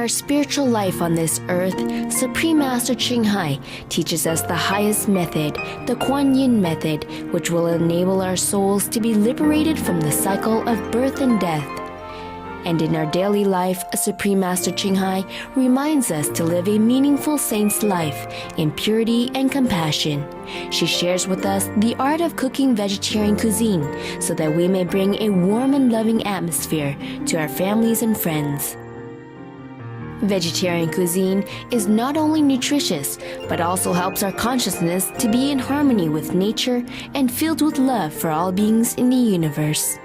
our spiritual life on this earth, Supreme Master Ching Hai teaches us the highest method, the Kuan Yin method, which will enable our souls to be liberated from the cycle of birth and death. And in our daily life, Supreme Master Ching Hai reminds us to live a meaningful saint's life in purity and compassion. She shares with us the art of cooking vegetarian cuisine so that we may bring a warm and loving atmosphere to our families and friends. Vegetarian cuisine is not only nutritious, but also helps our consciousness to be in harmony with nature and filled with love for all beings in the universe.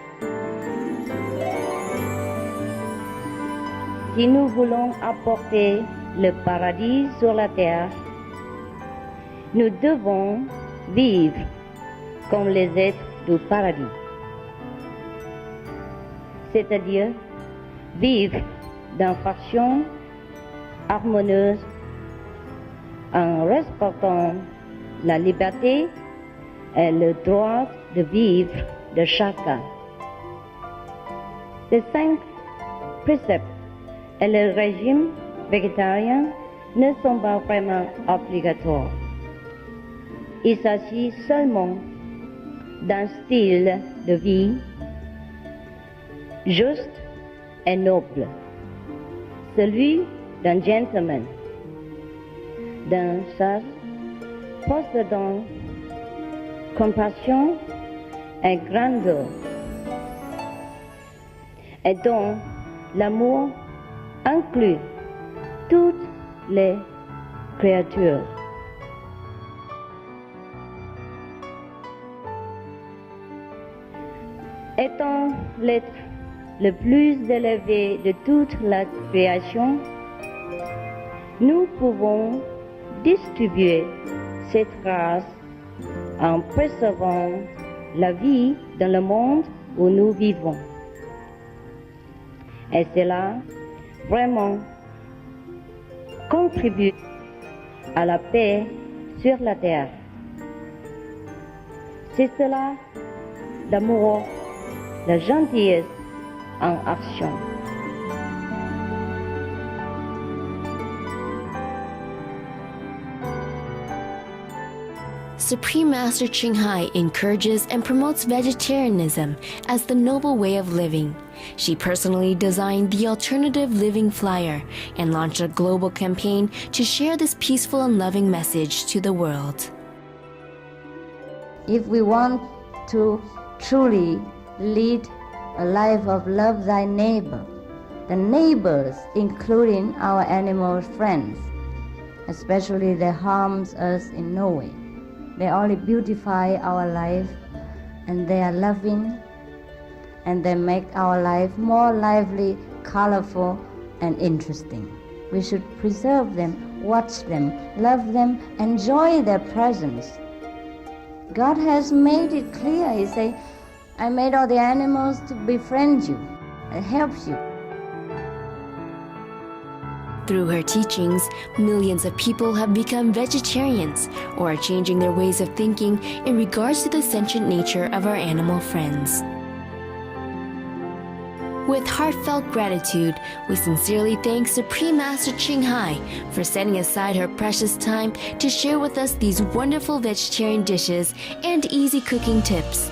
Si nous voulons apporter le paradis sur la terre, nous devons vivre comme les êtres du paradis. C'est-à-dire vivre dans façon harmonieuse en respectant la liberté et le droit de vivre de chacun. Les 5 préceptes et le régime végétarien ne sont pas vraiment obligatoires. Il s'agit seulement d'un style de vie juste et noble, celui d'un gentleman, d'un sage possédant compassion et grandeur, et dont l'amour inclut toutes les créatures. Étant l'être le plus élevé de toute la création, nous pouvons distribuer cette grâce en préservant la vie dans le monde où nous vivons. Et cela vraiment contribue à la paix sur la terre. C'est cela l'amour, la gentillesse en action. Supreme Master Ching Hai encourages and promotes vegetarianism as the noble way of living. She personally designed the Alternative Living Flyer and launched a global campaign to share this peaceful and loving message to the world. If we want to truly lead a life of love thy neighbor, the neighbors including our animal friends, especially they harms us in no way. They only beautify our life, and they are loving, and they make our life more lively, colorful, and interesting. We should preserve them, watch them, love them, enjoy their presence. God has made it clear. He says, I made all the animals to befriend you. It helps you. Through her teachings, millions of people have become vegetarians or are changing their ways of thinking in regards to the sentient nature of our animal friends. With heartfelt gratitude, we sincerely thank Supreme Master Ching Hai for setting aside her precious time to share with us these wonderful vegetarian dishes and easy cooking tips.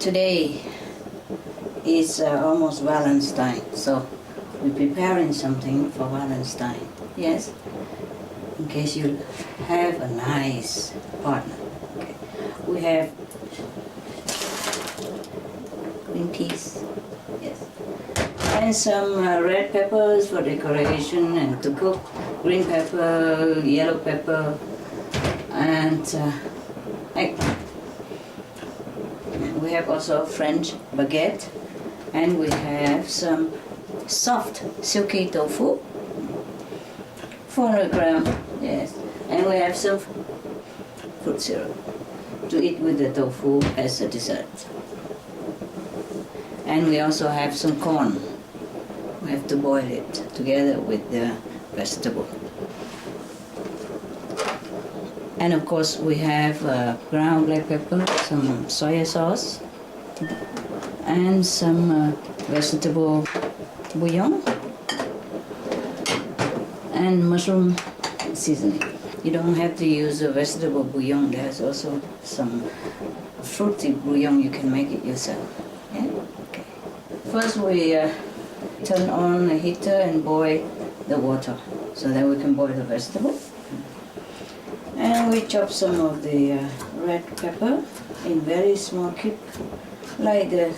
Today is almost Valentine, so we're preparing something for Valentine. Yes, in case you have a nice partner. Okay. We have green peas, yes, and some red peppers for decoration and to cook. Green pepper, yellow pepper, and eggplant. We have also French baguette, and we have some soft silky tofu, 400 grams, yes, and we have some fruit syrup to eat with the tofu as a dessert. And we also have some corn. We have to boil it together with the vegetable. And of course we have ground black pepper, some soy sauce, and some vegetable bouillon, and mushroom seasoning. You don't have to use a vegetable bouillon. There's also some fruity bouillon. You can make it yourself. Yeah? Okay. First we turn on the heater and boil the water so that we can boil the vegetable. And we chop some of the red pepper in very small cube, like the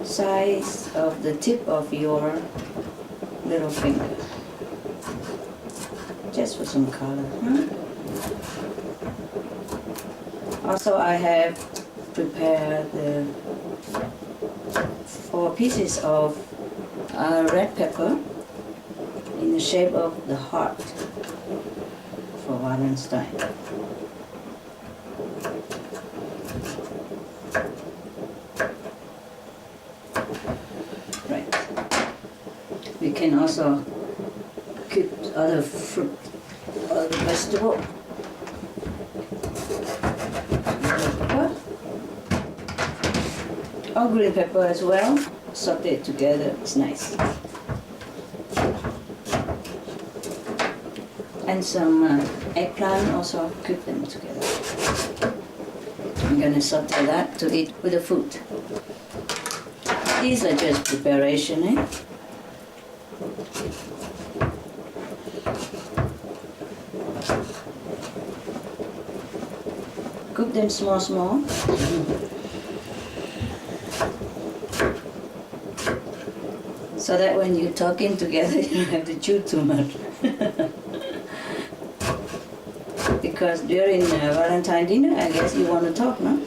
size of the tip of your little finger, just for some color. Also, I have prepared the 4 pieces of red pepper in the shape of the heart for Valentine. Right. We can also cook other fruit, other vegetable. Pepper. Or green pepper as well. Saute it together. It's nice. And some eggplant, also cook them together. I'm gonna saute that to eat with the food. These are just preparation, eh? Cook them small. So that when you're talking together, you don't have to chew too much. Because during Valentine dinner, I guess you want to talk, no?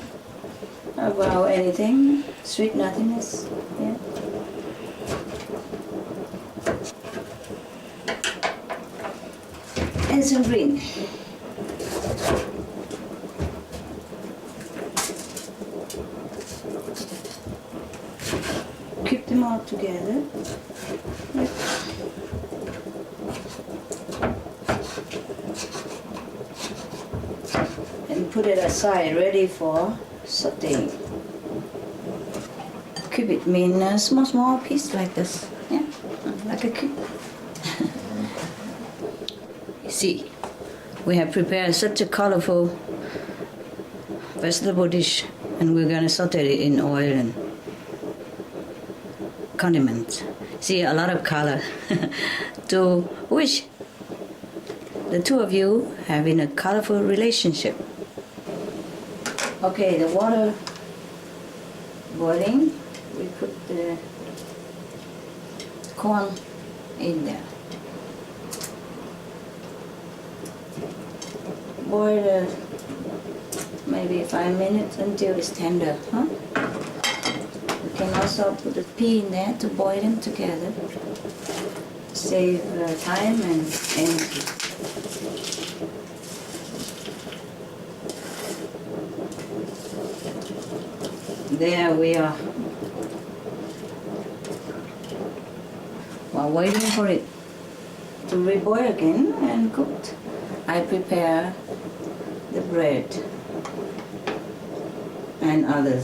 About anything, sweet nothingness, yeah. And some green. Keep them all together. Yep. And put it aside, ready for sauteing. Cube it means small piece like this, yeah, like a cube. You see, we have prepared such a colorful vegetable dish, and we're going to saute it in oil and condiments. See, a lot of color. To wish the two of you having a colorful relationship. Okay, the water boiling. We put the corn in there. Boil maybe 5 minutes until it's tender, huh? You can also put a pea in there to boil them together. Save time and energy. There we are. While waiting for it to reboil again and cooked, I prepare the bread and other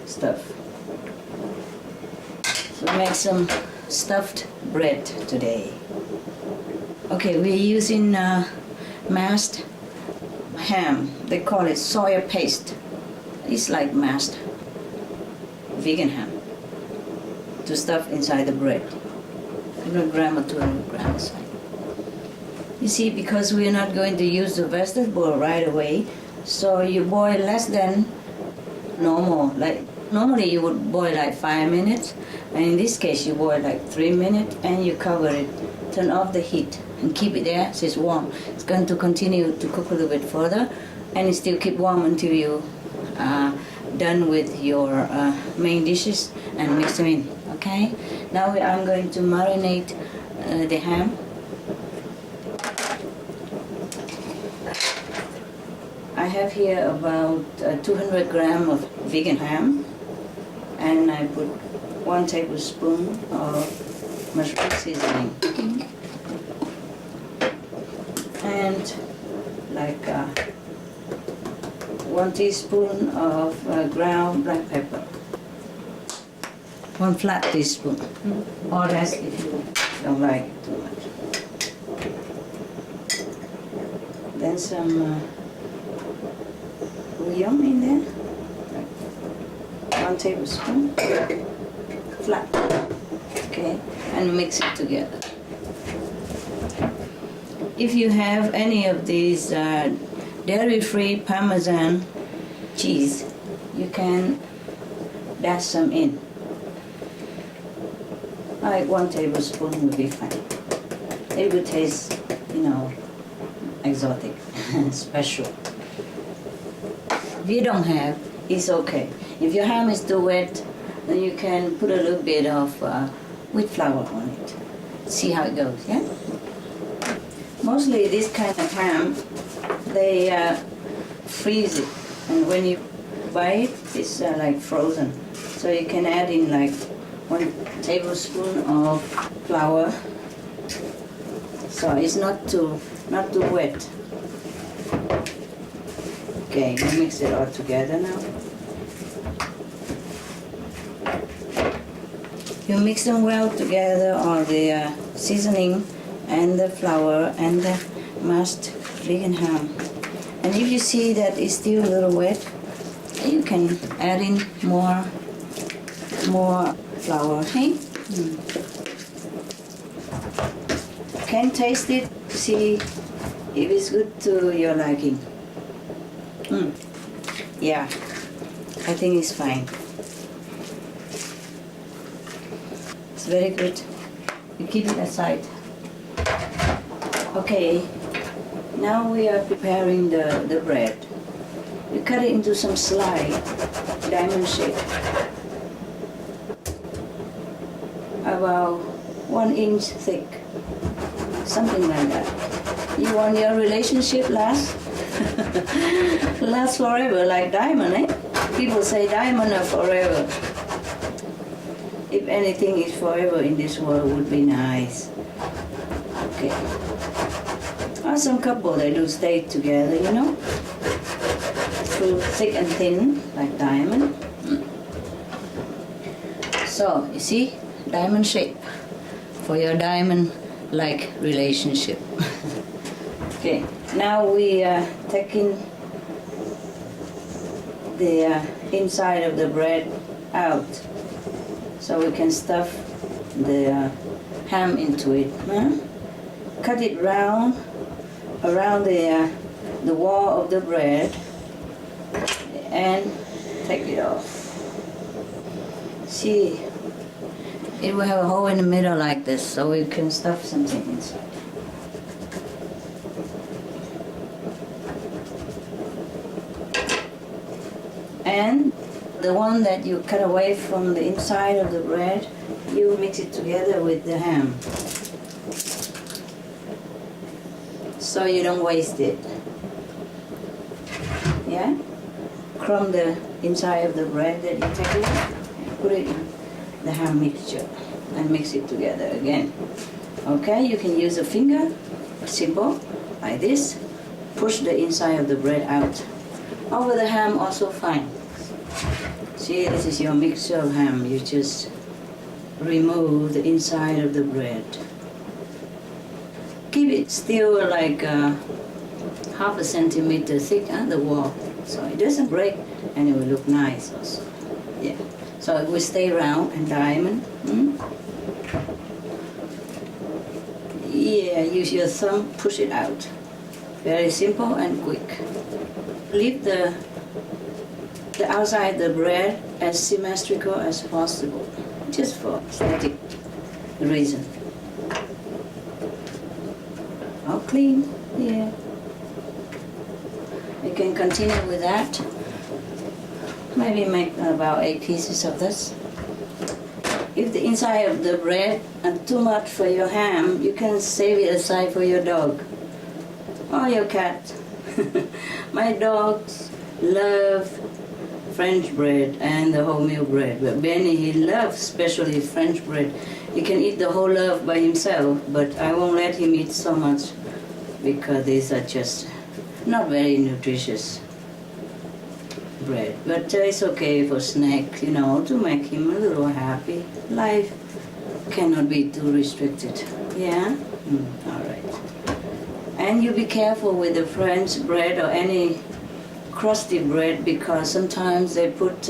stuff. So make some stuffed bread today. Okay, we're using mashed ham. They call it soya paste. It's like mashed vegan ham to stuff inside the bread. 100 gram or 200 grams. You see, because we are not going to use the vegetable right away, so you boil less than normal. Like normally you would boil like 5 minutes, and in this case you boil like 3 minutes, and you cover it. Turn off the heat and keep it there so it's warm. It's going to continue to cook a little bit further, and it still keep warm until you are done with your main dishes and mix them in. Okay. Now I'm going to marinate the ham. I have here about 200 grams of vegan ham, and I put 1 tablespoon of mushroom seasoning, and like 1 teaspoon of ground black pepper, 1 flat teaspoon, or less if you don't like it too much. Then some bouillon in there, like 1 tablespoon, flat, okay, and mix it together. If you have any of these dairy-free Parmesan cheese, you can dash some in. Like 1 tablespoon would be fine. It would taste, exotic, special. If you don't have, it's okay. If your ham is too wet, then you can put a little bit of wheat flour on it. See how it goes, yeah? Mostly this kind of ham, they freeze it, and when you buy it, it's like frozen. So you can add in like 1 tablespoon of flour, so it's not too wet. Okay, we mix it all together now. You mix them well together, all the seasoning and the flour and the mashed vegan ham. And if you see that it's still a little wet, you can add in more flour, okay? Can taste it, see if it's good to your liking. Yeah, I think it's fine. It's very good. You keep it aside. Okay, now we are preparing the bread. You cut it into some slice, diamond shape, about 1 inch thick, something like that. You want your relationship last forever, like diamond, eh? People say diamond are forever. If anything is forever in this world, would be nice. Okay. Or some couple, they do stay together, through thick and thin, like diamond. So, you see, diamond shape for your diamond-like relationship. Okay, now we are taking the inside of the bread out, so we can stuff the ham into it. Cut it round around the wall of the bread and take it off. See, it will have a hole in the middle like this, so we can stuff something inside. And the one that you cut away from the inside of the bread, you mix it together with the ham, so you don't waste it. Yeah? Crumb the inside of the bread that you take away, and put it in the ham mixture and mix it together again. Okay, you can use a finger, simple, like this. Push the inside of the bread out. Over the ham also fine. See, this is your mixture of ham. You just remove the inside of the bread. Keep it still like half a centimeter thick, the wall, so it doesn't break and it will look nice also. Yeah. So it will stay round and diamond. Yeah, use your thumb, push it out. Very simple and quick. Leave the outside the bread as symmetrical as possible, just for aesthetic reason. All clean, yeah. You can continue with that. Maybe make about 8 pieces of this. If the inside of the bread is too much for your ham, you can save it aside for your dog or your cat. My dogs love French bread and the wholemeal bread, but Benny, he loves especially French bread. He can eat the whole loaf by himself, but I won't let him eat so much because these are just not very nutritious bread. But it's okay for snack, you know, to make him a little happy. Life cannot be too restricted. Yeah? All right. And you be careful with the French bread or any crusty bread because sometimes they put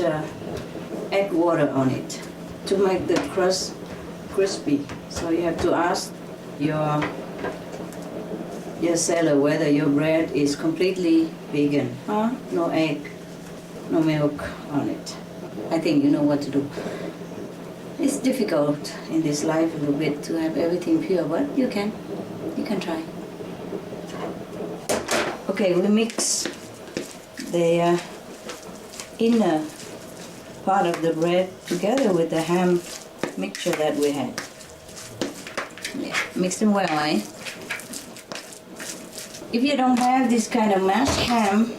egg water on it to make the crust crispy. So you have to ask your seller whether your bread is completely vegan. No egg, no milk on it. I think you know what to do. It's difficult in this life a little bit to have everything pure, but you can try. Okay, we mix the inner part of the bread together with the ham mixture that we had. Yeah, mix them well, eh? If you don't have this kind of mashed ham,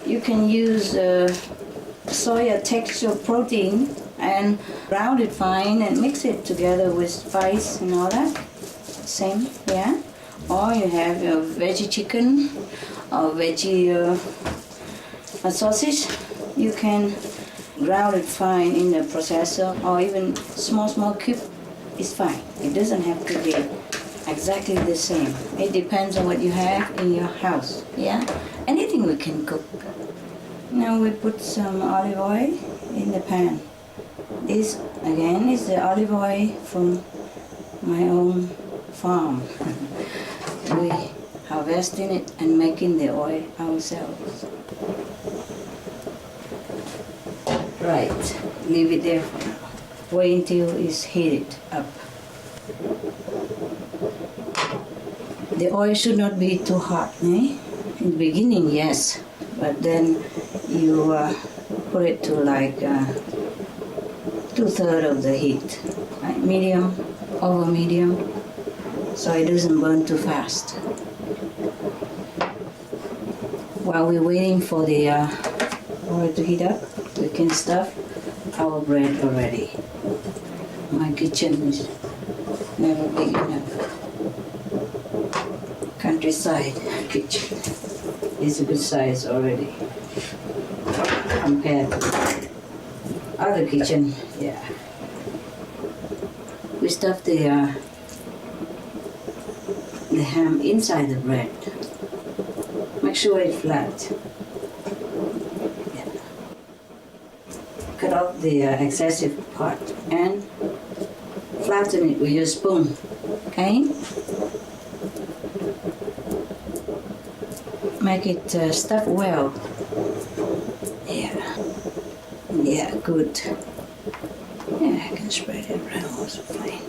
you can use soya texture protein and round it fine and mix it together with spice and all that. Same, yeah? Or you have a veggie chicken or veggie sausage. You can ground it fine in the processor or even small cube is fine. It doesn't have to be exactly the same. It depends on what you have in your house, yeah? Anything we can cook. Now we put some olive oil in the pan. This again is the olive oil from my own farm. We harvesting it and making the oil ourselves. Right, leave it there for now. Wait until it's heated up. The oil should not be too hot, eh? In the beginning, yes, but then you put it to like 2/3 of the heat, like medium, over medium, so it doesn't burn too fast. While we're waiting for the oil to heat up, we can stuff our bread already. My kitchen is never big enough. Countryside kitchen is a good size already compared to other kitchen. Yeah, we stuff the ham inside the bread. Make sure it's flat. Yeah. Cut off the excessive part and flatten it with your spoon. Okay. Make it stuff well. Yeah, good. Yeah, I can spread it around also fine.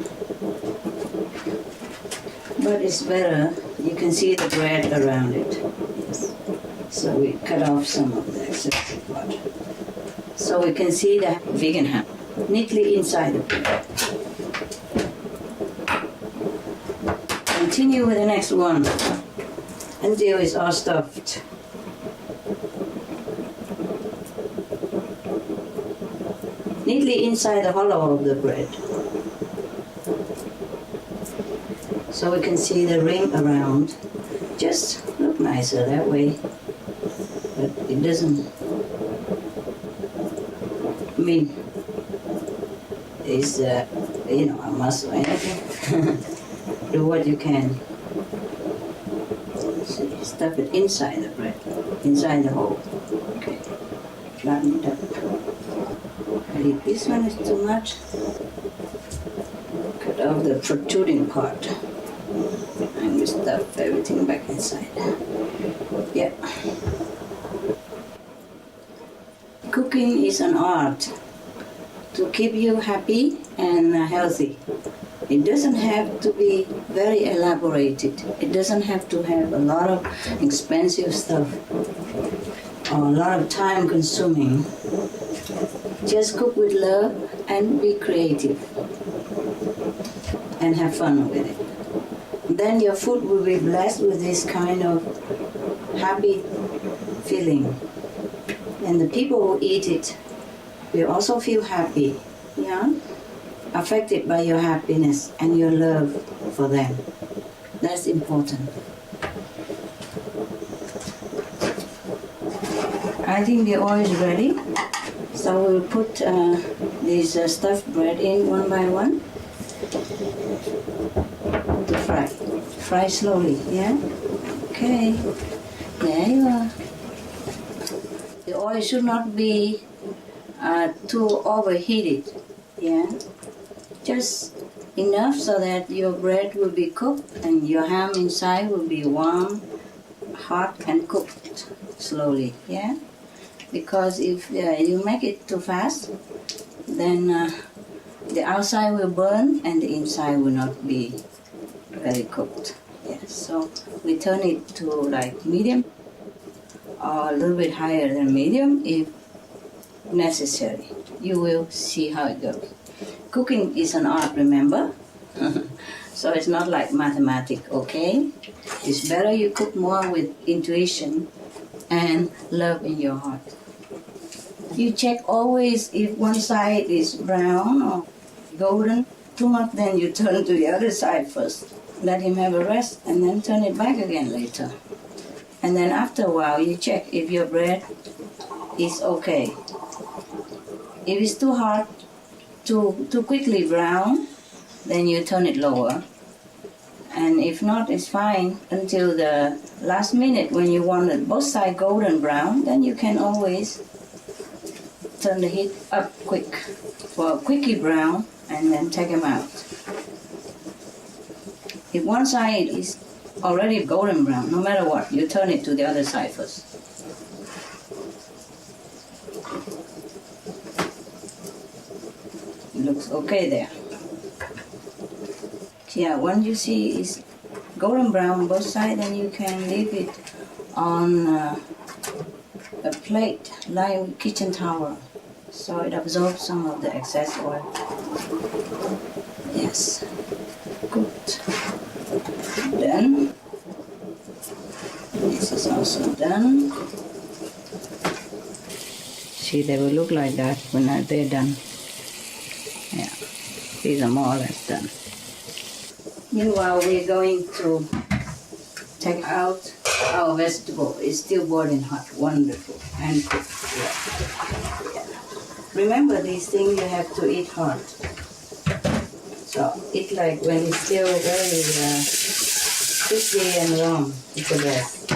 But it's better, you can see the bread around it. Yes. So we cut off some of the excess part. So we can see the vegan ham neatly inside the bread. Continue with the next one until it's all stuffed. Neatly inside the hollow of the bread. So we can see the ring around. Just look nicer that way. But it doesn't mean it's a must or anything. Do what you can. So stuff it inside the bread, inside the hole. Okay, flatten it up. eat. This one is too much. Cut off the protruding part. And we stuff everything back inside. Yeah. Cooking is an art to keep you happy and healthy. It doesn't have to be very elaborated. It doesn't have to have a lot of expensive stuff or a lot of time consuming. Just cook with love and be creative and have fun with it. Then your food will be blessed with this kind of happy feeling. And the people who eat it will also feel happy, yeah? Affected by your happiness and your love for them. That's important. I think the oil is ready. So we'll put these stuffed bread in one by one to fry. Fry slowly, yeah? Okay, there you are. The oil should not be too overheated, yeah? Just enough so that your bread will be cooked and your ham inside will be warm, hot and cooked slowly, yeah? Because if you make it too fast, then the outside will burn and the inside will not be very cooked. Yes, so we turn it to like medium or a little bit higher than medium if necessary. You will see how it goes. Cooking is an art, remember? So it's not like mathematics, okay? It's better you cook more with intuition and love in your heart. You check always if one side is brown or golden too much, then you turn to the other side first. Let him have a rest and then turn it back again later. And then after a while you check if your bread is okay. If it's too hard, too quickly brown, then you turn it lower. And if not, it's fine until the last minute when you want it both sides golden brown, then you can always turn the heat up quick for a quickie brown and then take them out. If one side is already golden brown, no matter what, you turn it to the other side first. It looks okay there. Yeah, once you see it's golden brown on both sides, then you can leave it on a plate lined with kitchen towel so it absorbs some of the excess oil. Yes, good. Done. This is also done. See, they will look like that when they're done. Yeah, these are more or less done. Meanwhile, we're going to take out our vegetable. It's still boiling hot, wonderful, and cooked. Yeah. Remember, these things you have to eat hot. So eat like when it's still very crispy and warm. It's the best.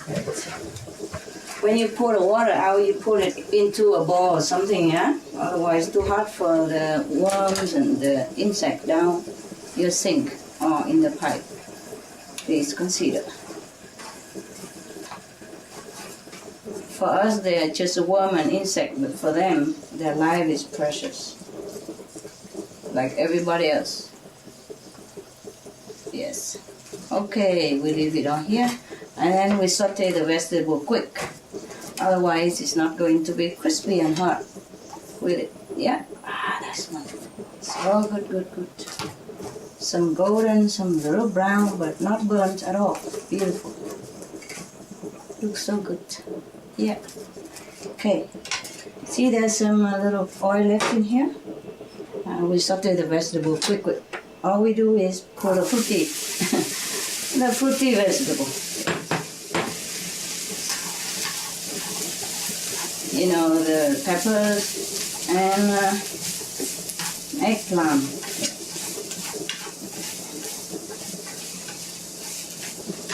Right. When you pour the water out, you pour it into a bowl or something, yeah? Otherwise, it's too hot for the worms and the insect down your sink or in the pipe. Please consider. For us, they are just a worm and insect, but for them, their life is precious. Like everybody else. Yes. Okay, we leave it on here. And then we saute the vegetable quick. Otherwise, it's not going to be crispy and hot. With it. Yeah. Ah, that's wonderful. So good, good, good. Some golden, some little brown, but not burnt at all. Beautiful. Looks so good. Yeah. Okay. See, there's some little oil left in here. We saute the vegetable quick. All we do is pour the fruity, the fruity vegetable. You know, the peppers and eggplant.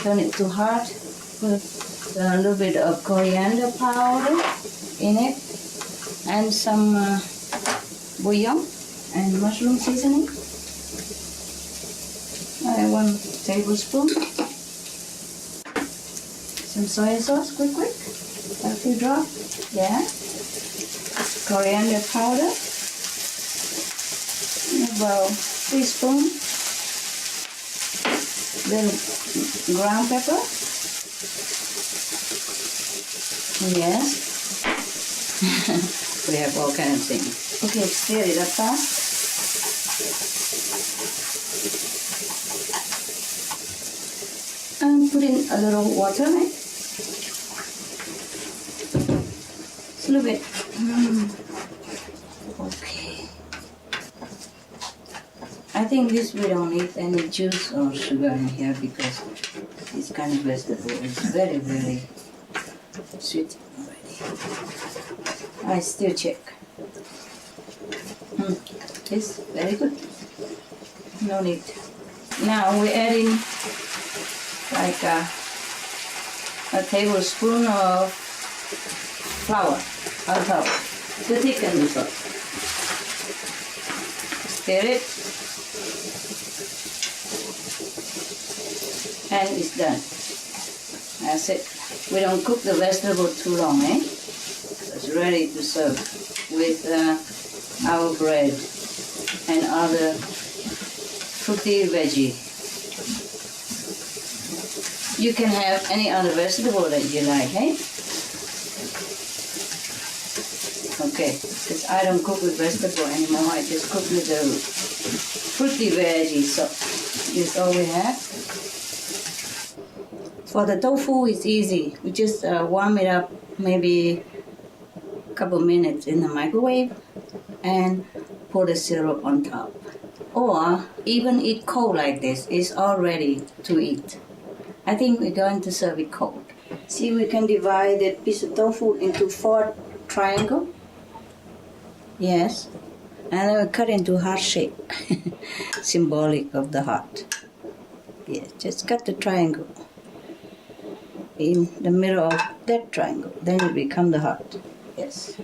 Turn it to hot. Put a little bit of coriander powder in it and some bouillon and mushroom seasoning. 1 tablespoon. Some soy sauce, quick. A few drops. Yeah. Coriander powder. About 3 spoons. Little ground pepper. Yes. We have all kinds of things. Okay, stir it up fast. And put in a little water, right? Just a little bit. Okay. I think this we don't need any juice or sugar in here because this kind of vegetable is very, very sweet already. I still check. It's very good. No need. Now we're adding like a tablespoon of flour to thicken the sauce. Stir it. And it's done. That's it. We don't cook the vegetable too long, eh? It's ready to serve with our bread and other fruity veggie. You can have any other vegetable that you like, eh? Okay, because I don't cook with vegetable anymore. I just cook with the fruity veggie. So this is all we have. For the tofu, it's easy. We just warm it up maybe a couple minutes in the microwave and pour the syrup on top. Or even eat cold like this. It's all ready to eat. I think we're going to serve it cold. See, we can divide that piece of tofu into 4 triangles. Yes. And then we cut into heart shape. Symbolic of the heart. Yeah, just cut the triangle in the middle of that triangle. Then it becomes the heart. Yes.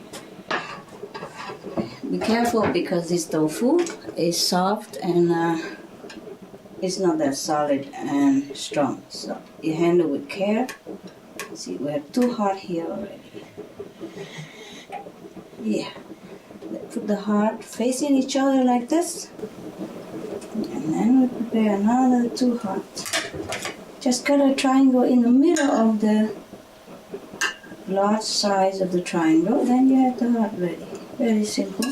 Be careful because this tofu is soft and it's not that solid and strong. So you handle with care. See, we have 2 hearts here already. Yeah. Put the heart facing each other like this. And then we prepare another 2 hearts. Just cut a triangle in the middle of the large size of the triangle. Then you have the heart ready. Very simple.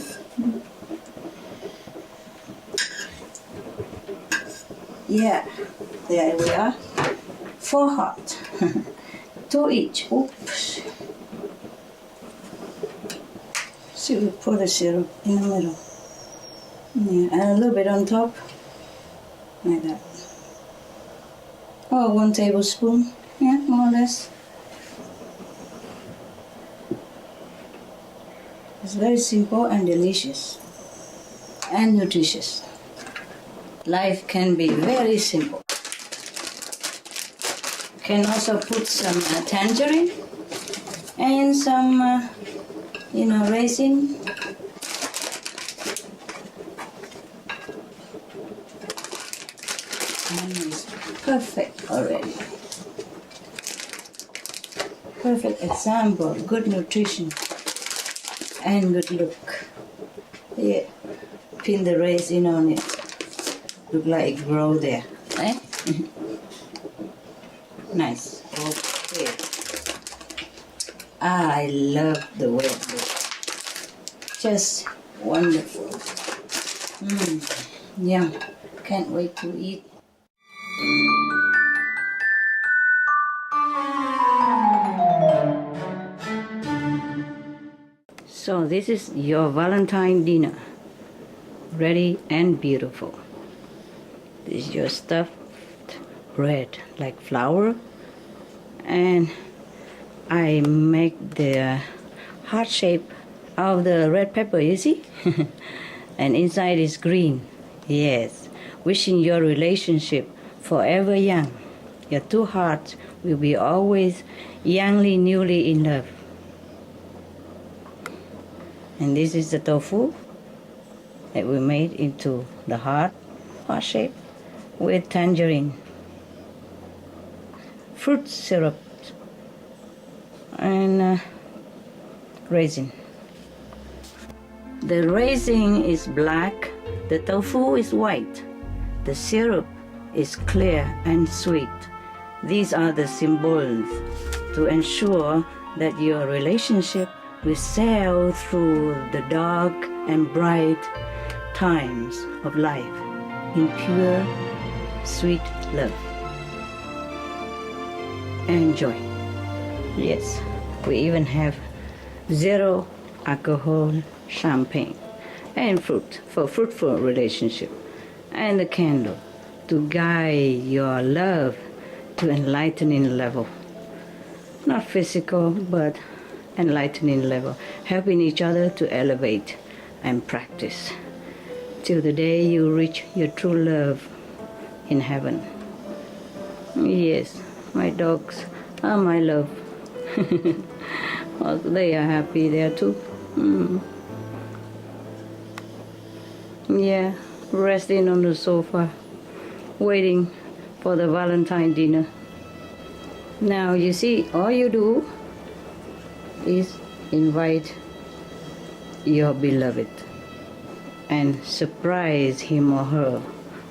Yeah, there we are. 4 hearts. 2 each. Oops. See, we put the syrup in the middle. Yeah, and a little bit on top. Like that. Oh, 1 tablespoon. Yeah, more or less. It's very simple and delicious. And nutritious. Life can be very simple. Can also put some tangerine and some, raisin. And it's perfect already. Perfect example, good nutrition and good look. Yeah, pin the raisin on it. Look like it grow there. Eh? Nice. Okay. I love the way it looks. Just wonderful. Yum. Can't wait to eat. So this is your Valentine dinner. Ready and beautiful. This is your stuffed bread, like flour. And I make the heart shape of the red pepper, you see? And inside is green. Yes. Wishing your relationship forever young. Your 2 hearts will be always youngly, newly in love. And this is the tofu. that we made into the heart shape with tangerine, fruit syrup, and raisin. The raisin is black, the tofu is white, the syrup is clear and sweet. These are the symbols to ensure that your relationship will sail through the dark and bright times of life in pure, sweet love and joy. Yes, we even have 0 alcohol champagne and fruit for fruitful relationship, and a candle to guide your love to enlightening level. Not physical, but enlightening level, helping each other to elevate and practice till the day you reach your true love in heaven. Yes, my dogs are my love. Well, they are happy there too. Yeah, resting on the sofa, waiting for the Valentine dinner. Now you see, all you do is invite your beloved and surprise him or her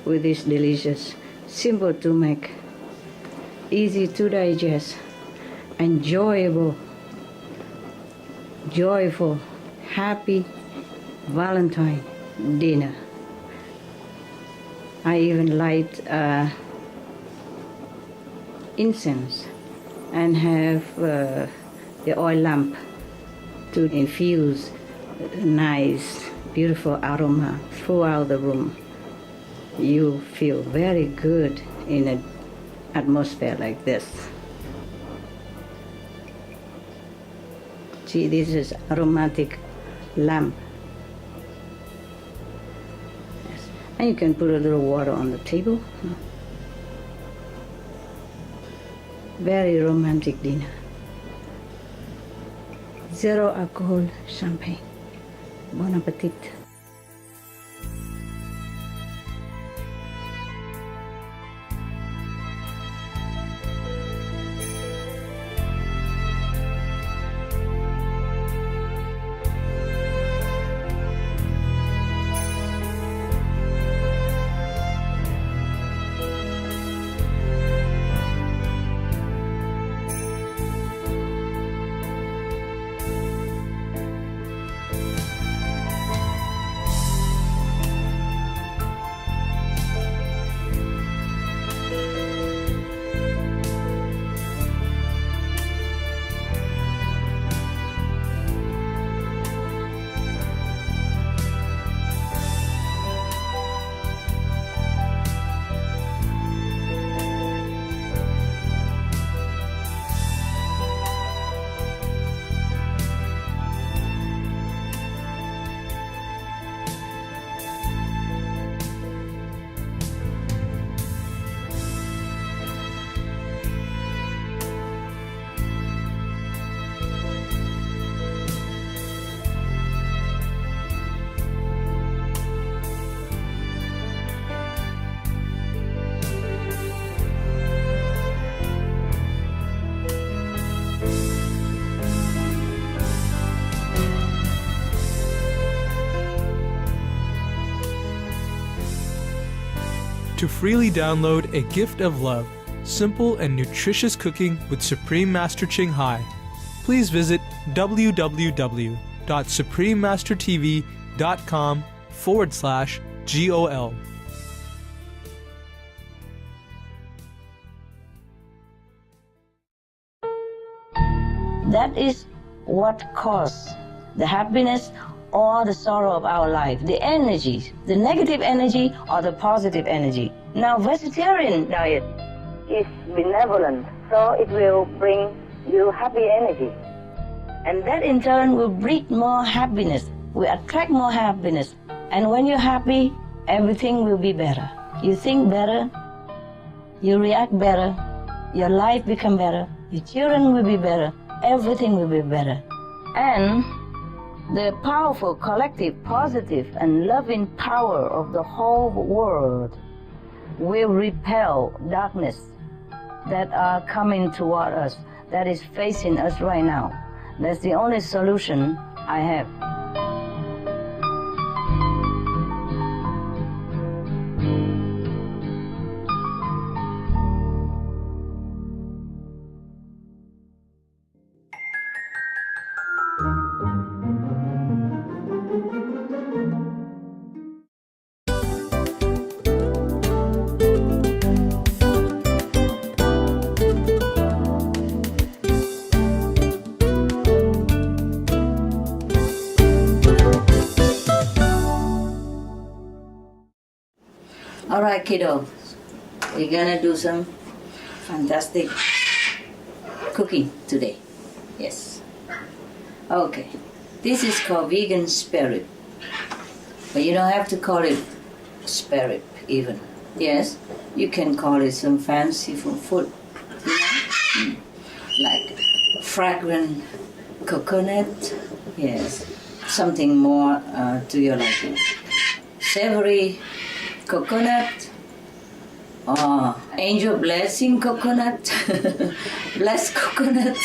with this delicious, simple to make, easy to digest, enjoyable, joyful, happy Valentine dinner. I even light incense and have the oil lamp to infuse nice, beautiful aroma throughout the room. You feel very good in an atmosphere like this. See, this is aromatic lamp. Yes. And you can put a little water on the table. Very romantic dinner. 0 alcohol champagne. Bon appetit. To freely download A Gift of Love, simple and nutritious cooking with Supreme Master Ching Hai, please visit www.suprememastertv.com/GOL. That is what causes the happiness or the sorrow of our life, the energy, the negative energy or the positive energy. Now, vegetarian diet is benevolent, so it will bring you happy energy. And that in turn will breed more happiness, will attract more happiness. And when you're happy, everything will be better. You think better, you react better, your life become better, your children will be better, everything will be better. And The powerful, collective, positive, and loving power of the whole world will repel darkness that are coming toward us, that is facing us right now. That's the only solution I have. All right, kiddo, we're gonna do some fantastic cooking today. Yes. Okay. This is called vegan spare rib. But you don't have to call it spare rib even. Yes, you can call it some fancy food. You know? Like fragrant coconut. Yes. Something more to your liking. Savory coconut, or angel blessing coconut, blessed coconut,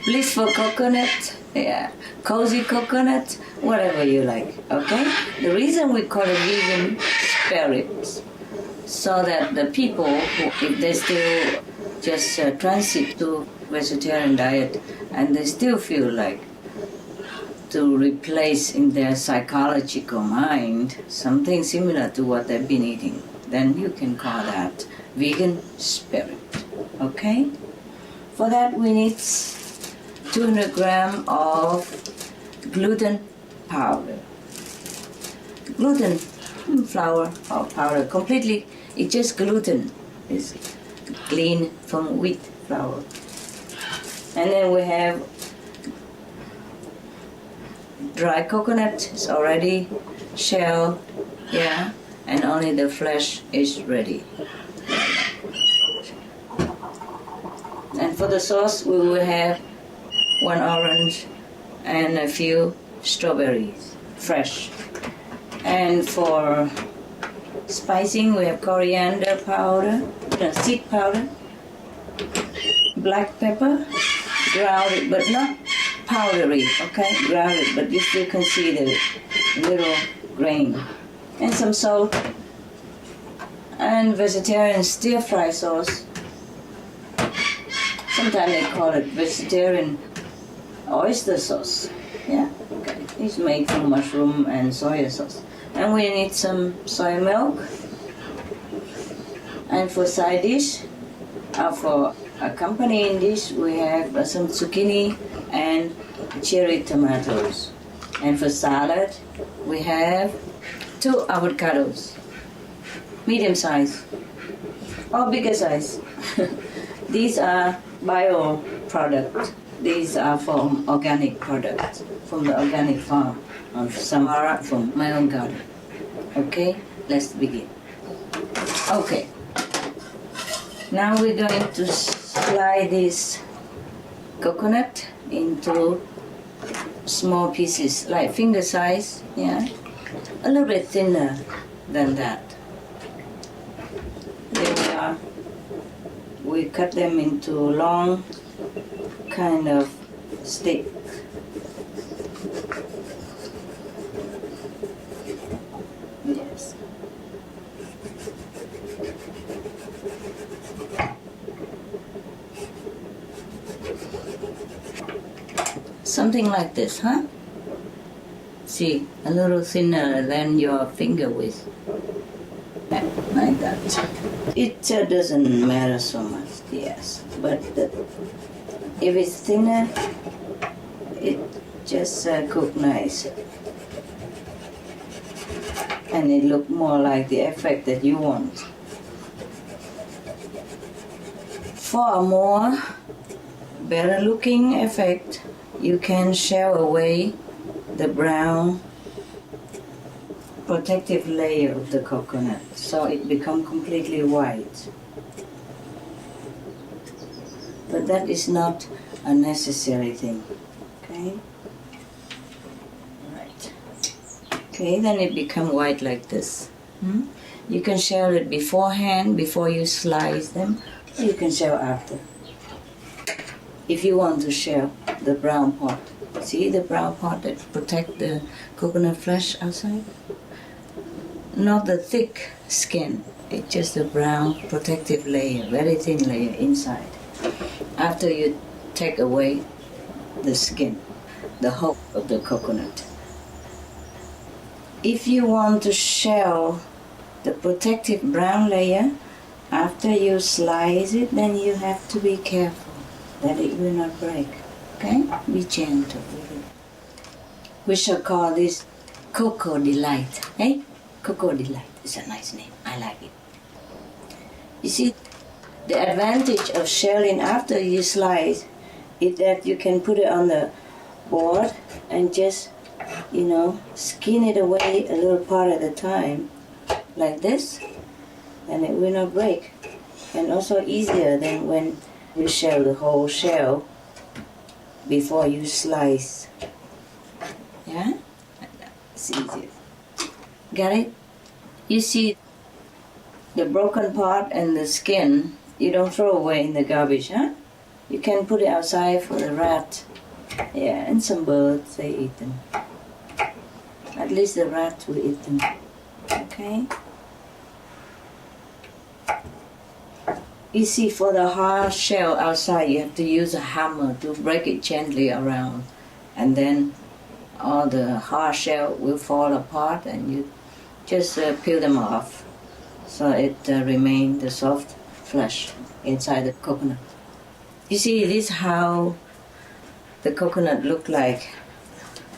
blissful coconut, yeah, cozy coconut, whatever you like, okay? The reason we call it vegan spare ribs, so that the people who, if they still just transit to vegetarian diet and they still feel like to replace in their psychological mind something similar to what they've been eating, then you can call that vegan spare rib. Okay? For that we need 200 grams of gluten powder. Gluten flour or powder, completely, it's just gluten. It's clean from wheat flour. And then we have dry coconut is already shelled, yeah, and only the flesh is ready. And for the sauce, we will have 1 orange and a few strawberries, fresh. And for spicing, we have coriander powder, seed powder, black pepper, grounded but not powdery, okay, grounded, but you still can see the little grain. And some salt. And vegetarian stir-fry sauce. Sometimes they call it vegetarian oyster sauce. Yeah, okay. It's made from mushroom and soy sauce. And we need some soy milk. And for side dish, for accompanying dish, we have some zucchini and cherry tomatoes. And for salad, we have 2 avocados, medium size or bigger size. These are bio products. These are from organic products, from the organic farm on Samara, from my own garden. Okay, let's begin. Okay, now we're going to slide this coconut into small pieces, like finger size, yeah, a little bit thinner than that. Then we cut them into long kind of stick. Yes. Something like this, huh? See, a little thinner than your finger width. Like that. It doesn't matter so much, yes. But if it's thinner, it just cook nice. And it look more like the effect that you want. For a more better looking effect, you can shell away the brown protective layer of the coconut, so it becomes completely white. But that is not a necessary thing, okay? Okay, then it becomes white like this. You can shell it beforehand, before you slice them. You can shell after. If you want to shell the brown part. See the brown part that protect the coconut flesh outside? Not the thick skin. It's just the brown protective layer, very thin layer inside. After you take away the skin, the hull of the coconut. If you want to shell the protective brown layer, after you slice it, then you have to be careful that it will not break. Okay? Be gentle with it. We shall call this Cocoa Delight. Eh? Cocoa Delight is a nice name. I like it. You see, the advantage of shelling after you slice is that you can put it on the board and just, skin it away a little part at a time, like this, and it will not break. And also easier than when you shell the whole shell before you slice. Yeah? It's easier. Got it? You see, the broken part and the skin, you don't throw away in the garbage, huh? You can put it outside for the rat. Yeah, and some birds, they eat them. At least the rat will eat them. Okay? You see, for the hard shell outside, you have to use a hammer to break it gently around. And then all the hard shell will fall apart and you just peel them off. So it remains the soft flesh inside the coconut. You see, this is how the coconut look like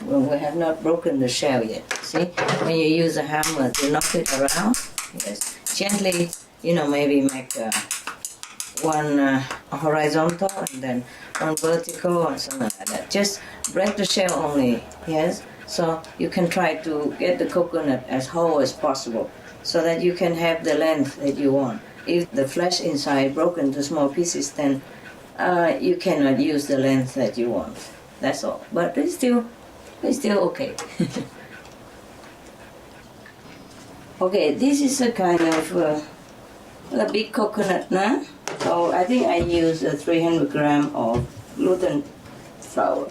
when we have not broken the shell yet. See, when you use a hammer to knock it around, yes, gently, maybe make one horizontal and then one vertical or something like that. Just break the shell only, yes? So you can try to get the coconut as whole as possible so that you can have the length that you want. If the flesh inside broken to small pieces, then you cannot use the length that you want. That's all. But it's still okay. Okay, this is a kind of a big coconut now. So I think I use 300 grams of gluten flour,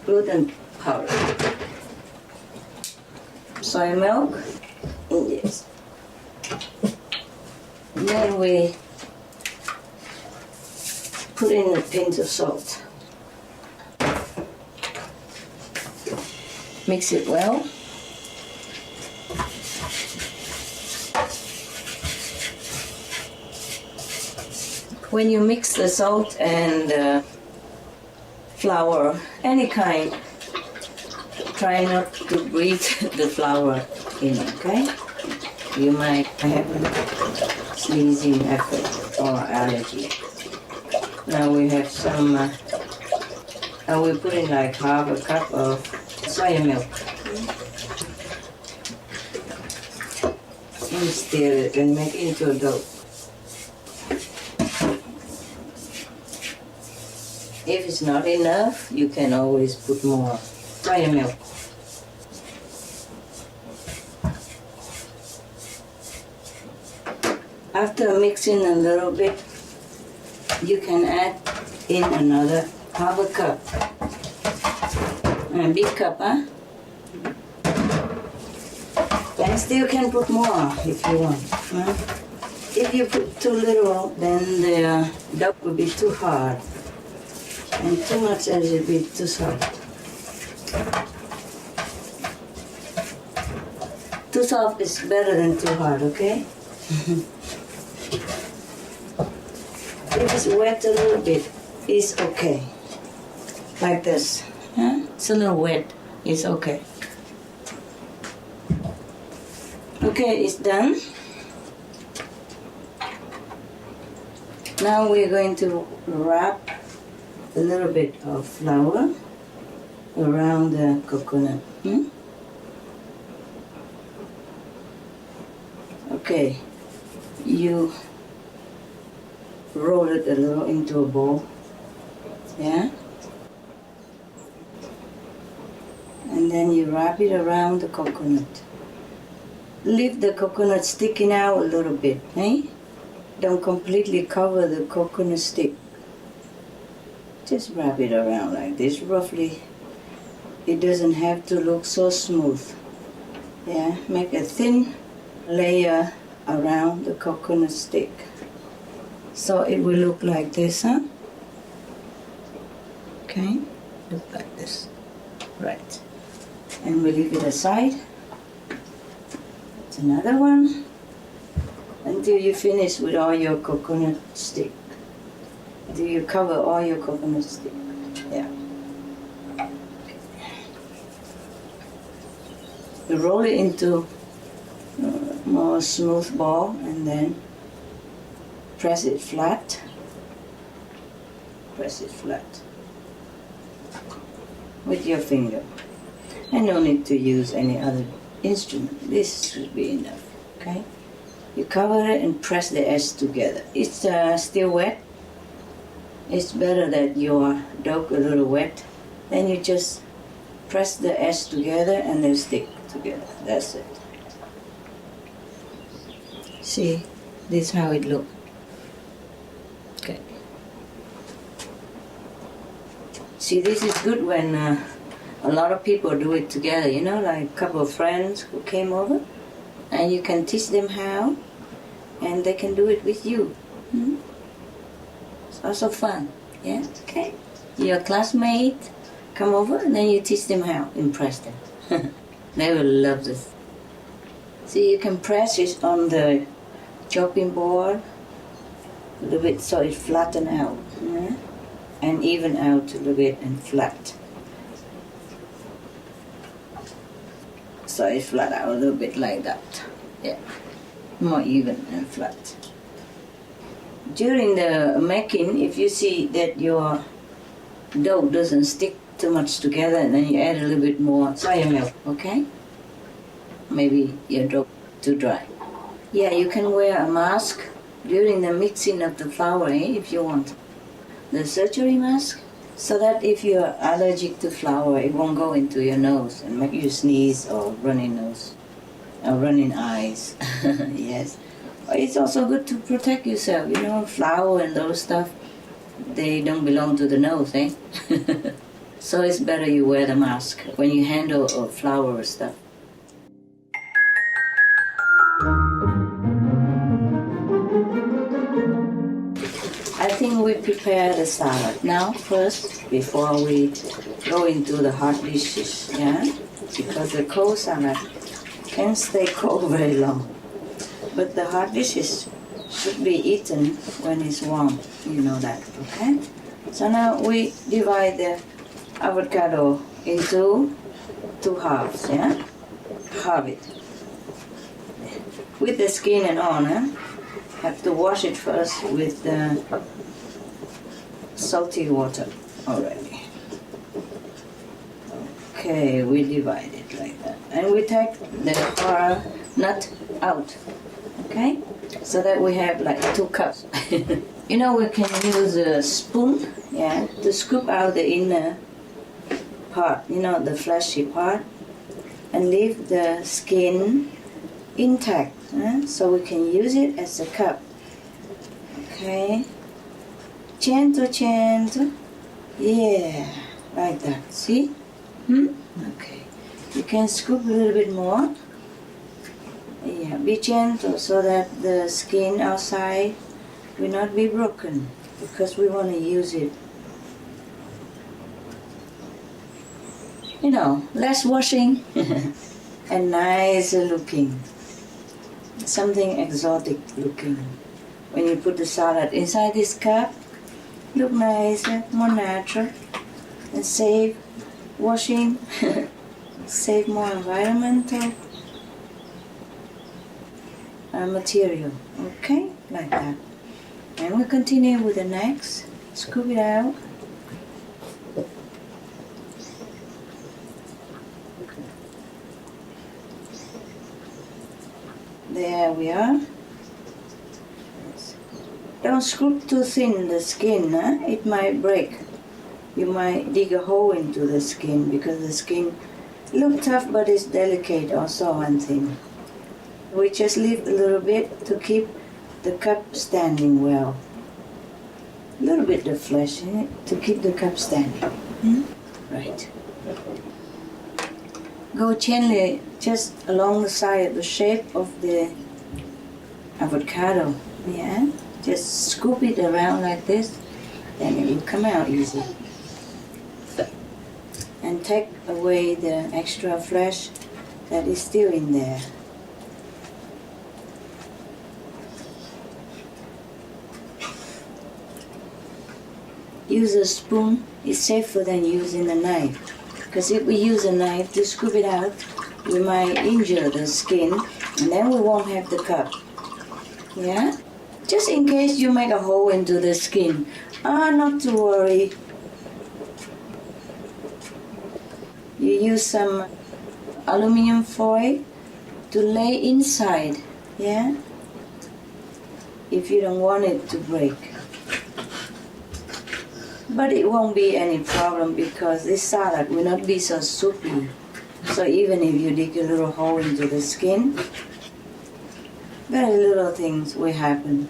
gluten powder, soy milk, yes. Then we put in a pinch of salt. Mix it well. When you mix the salt and flour, any kind, try not to breathe the flour in, okay? You might have a sneezing effect or allergy. Now we have some, and we put in like half a cup of soya milk. And stir it and make it into a dough. If it's not enough, you can always put more soya milk. After mixing a little bit, you can add in another half a cup. A big cup, huh? And still can put more if you want. Huh? If you put too little, then the dough will be too hard. And too much and it will be too soft. Too soft is better than too hard, okay? If it's wet a little bit, it's okay. Like this. Huh? It's a little wet, it's okay. Okay, it's done. Now we're going to wrap a little bit of flour around the coconut. Okay, you roll it a little into a bowl, yeah? And then you wrap it around the coconut. Leave the coconut sticking out a little bit, eh? Don't completely cover the coconut stick. Just wrap it around like this, roughly. It doesn't have to look so smooth. Yeah, make a thin layer around the coconut stick. So it will look like this, huh? Okay, look like this. Right. And we leave it aside. It's another one. Until you finish with all your coconut stick. Until you cover all your coconut stick. Yeah. You roll it into a more smooth ball and then press it flat. Press it flat with your finger. And no need to use any other instrument. This should be enough, okay? You cover it and press the edge together. It's still wet. It's better that your dough a little wet. Then you just press the edge together and they stick together. That's it. See, this is how it looks. Okay. See, this is good when a lot of people do it together, you know, like a couple of friends who came over, and you can teach them how, and they can do it with you. It's also fun, yeah? Okay. Your classmate come over, and then you teach them how, impress them. They will love this. See, you can press it on the chopping board a little bit so it flatten out, yeah? And even out a little bit and flat. So it flat out a little bit like that, yeah, more even and flat. During the making, if you see that your dough doesn't stick too much together, and then you add a little bit more soya milk, okay? Maybe your dough too dry. Yeah, you can wear a mask during the mixing of the flour, if you want. The surgery mask, so that if you're allergic to flour, it won't go into your nose and make you sneeze or running nose or running eyes. Yes. But it's also good to protect yourself, you know, flour and those stuff, they don't belong to the nose, eh? So it's better you wear the mask when you handle flour or stuff. I think we prepare the salad now first before we go into the hot dishes, yeah? Because the cold salad can stay cold very long. But the hot dishes should be eaten when it's warm, you know that, okay? So now we divide the avocado into two halves, yeah? Halve it. With the skin and all, huh? Have to wash it first with salty water already. Okay, we divide it like that. And we take the hara nut out, okay? So that we have like 2 cups. You know, we can use a spoon, yeah, to scoop out the inner part, you know, the fleshy part, and leave the skin intact, so we can use it as a cup. Okay, gentle, gentle, yeah, like that. See? Okay, you can scoop a little bit more. Yeah, be gentle so that the skin outside will not be broken, because we want to use it. You know, less washing and nicer looking. Something exotic looking. When you put the salad inside this cup, look nicer, more natural, and save washing, save more environmental material. Okay, like that. And we continue with the next. Scoop it out. There we are. Don't scoop too thin the skin, huh? It might break. You might dig a hole into the skin because the skin Look tough, but it's delicate also, one thing. We just leave a little bit to keep the cup standing well. A little bit of flesh in it to keep the cup standing. Right. Go gently just along the side of the shape of the avocado. Yeah? Just scoop it around like this, then it will come out easy. And take away the extra flesh that is still in there. Use a spoon. It's safer than using a knife. Because if we use a knife to scoop it out, we might injure the skin, and then we won't have the cup. Yeah? Just in case you make a hole into the skin. Not to worry. You use some aluminum foil to lay inside, yeah? If you don't want it to break. But it won't be any problem because this salad will not be so soupy. So even if you dig a little hole into the skin, very little things will happen.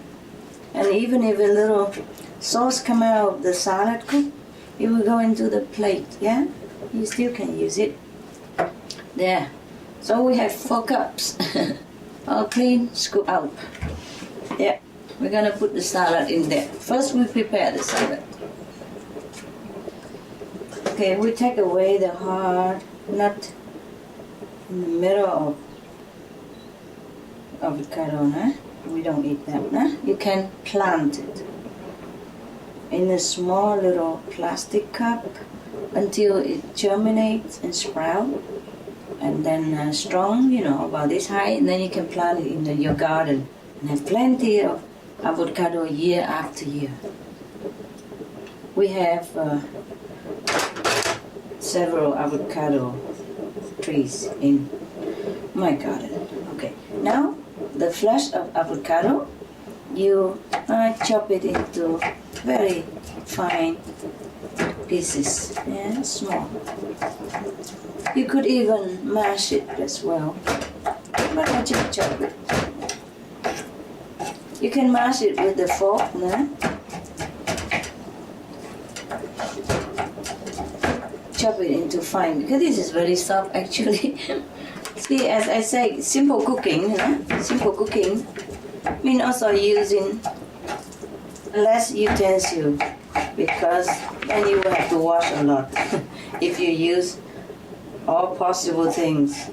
And even if a little sauce come out of the salad cook, it will go into the plate, yeah? You still can use it. There. So we have 4 cups. All clean, scoop out. Yeah. We're gonna put the salad in there. First we prepare the salad. Okay, we take away the hard nut in the middle of avocado, huh? We don't eat that, huh? You can plant it in a small little plastic cup until it germinates and sprout, and then strong, about this height, and then you can plant it in your garden and have plenty of avocado year after year. We have several avocado trees in my garden. Okay, now the flesh of avocado, you chop it into very fine pieces, yeah, small. You could even mash it as well, but I just chop it. You can mash it with the fork, no? Chop it into fine, because this is very soft actually. See, as I say, simple cooking, simple cooking means also using less utensil, because then you will have to wash a lot. If you use all possible things,